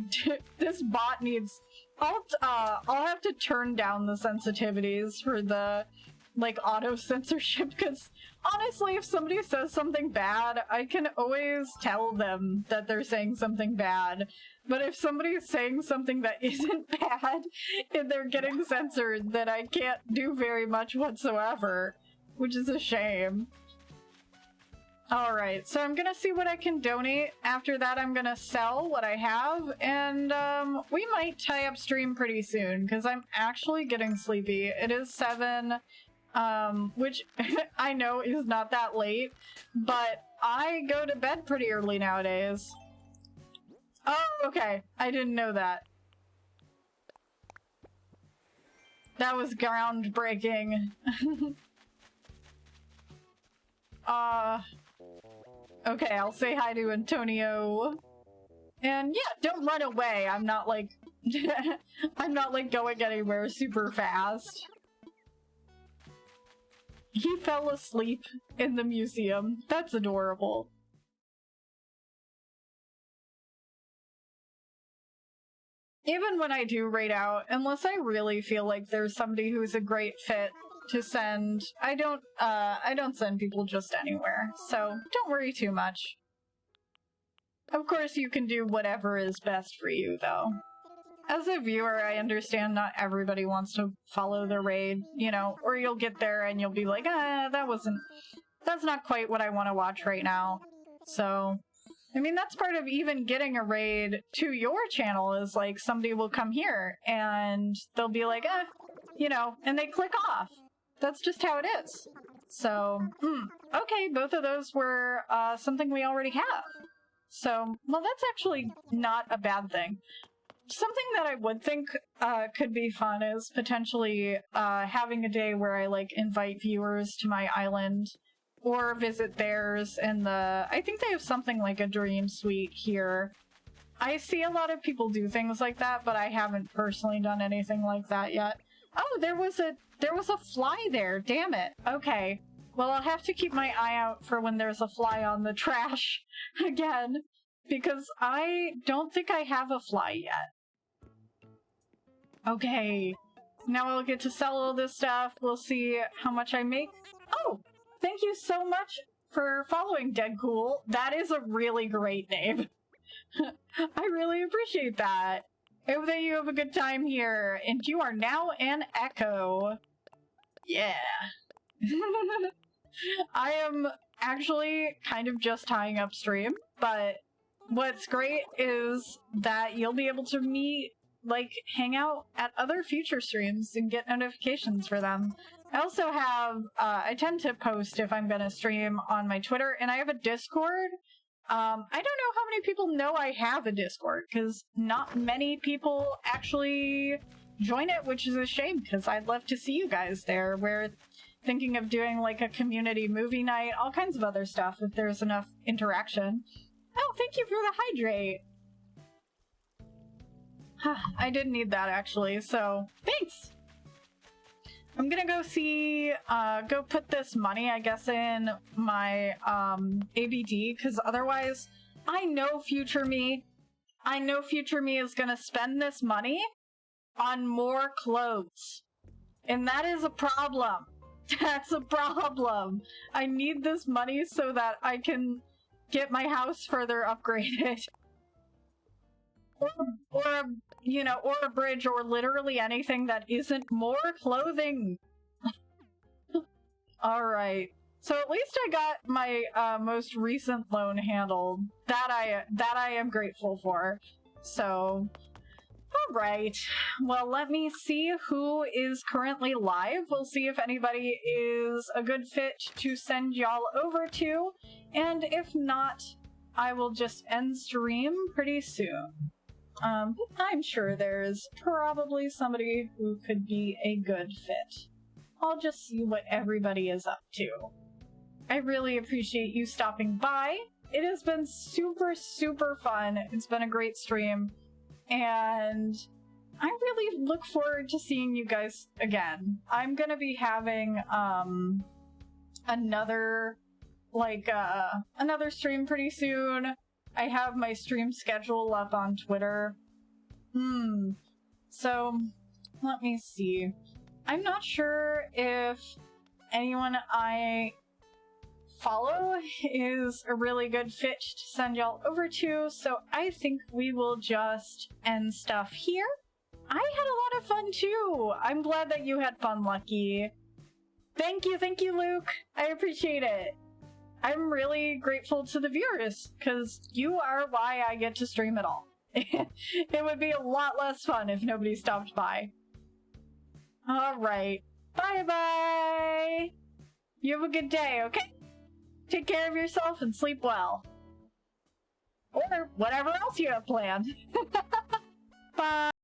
This bot needs... I'll have to turn down the sensitivities for the, like, auto censorship, because honestly, if somebody says something bad, I can always tell them that they're saying something bad. But if somebody's saying something that isn't bad and they're getting censored, then I can't do very much whatsoever, which is a shame. Alright, so I'm gonna see what I can donate. After that, I'm gonna sell what I have, and we might tie up stream pretty soon, because I'm actually getting sleepy. It is 7, which I know is not that late, but I go to bed pretty early nowadays. Oh, okay. I didn't know that. That was groundbreaking. Okay, I'll say hi to Antonio. And yeah, don't run away. I'm not like... I'm not like going anywhere super fast. He fell asleep in the museum. That's adorable. Even when I do raid out, unless I really feel like there's somebody who's a great fit to send, I don't send people just anywhere, so don't worry too much. Of course you can do whatever is best for you, though. As a viewer, I understand not everybody wants to follow the raid, you know, or you'll get there and you'll be like, that's not quite what I want to watch right now. So, I mean, that's part of even getting a raid to your channel, is like somebody will come here and they'll be like, you know, and they click off. That's just how it is. So, okay, both of those were something we already have. So, well, that's actually not a bad thing. Something that I would think could be fun is potentially having a day where I, like, invite viewers to my island or visit theirs in the... I think they have something like a dream suite here. I see a lot of people do things like that, but I haven't personally done anything like that yet. Oh, there was a fly there. Damn it. Okay. Well, I'll have to keep my eye out for when there's a fly on the trash again, because I don't think I have a fly yet. Okay. Now I'll get to sell all this stuff. We'll see how much I make. Oh, thank you so much for following Deadcool. That is a really great name. I really appreciate that. I hope that you have a good time here, and you are now an echo. Yeah. I am actually kind of just tying up stream, but what's great is that you'll be able to meet, like, hang out at other future streams and get notifications for them. I also have, I tend to post if I'm gonna stream on my Twitter, and I have a Discord. I don't know how many people know I have a Discord, because not many people actually join it, which is a shame, because I'd love to see you guys there. We're thinking of doing, like, a community movie night, all kinds of other stuff, if there's enough interaction. Oh, thank you for the hydrate! I did need that, actually, so thanks! I'm gonna go see, go put this money, I guess, in my, ABD, because otherwise, I know future me is gonna spend this money on more clothes. And that is a problem. That's a problem. I need this money so that I can get my house further upgraded. Or you know, or a bridge, or literally anything that isn't more clothing. Alright. So at least I got my most recent loan handled. That I am grateful for. So, alright. Well, let me see who is currently live. We'll see if anybody is a good fit to send y'all over to. And if not, I will just end stream pretty soon. I'm sure there's probably somebody who could be a good fit. I'll just see what everybody is up to. I really appreciate you stopping by. It has been super, super fun. It's been a great stream. And I really look forward to seeing you guys again. I'm gonna be having, another stream pretty soon. I have my stream schedule up on Twitter. So, let me see. I'm not sure if anyone I follow is a really good fit to send y'all over to, so I think we will just end stuff here. I had a lot of fun too! I'm glad that you had fun, Lucky. Thank you, Luke! I appreciate it! I'm really grateful to the viewers, because you are why I get to stream at all. It would be a lot less fun if nobody stopped by. Alright. Bye-bye! You have a good day, okay? Take care of yourself and sleep well. Or whatever else you have planned. Bye!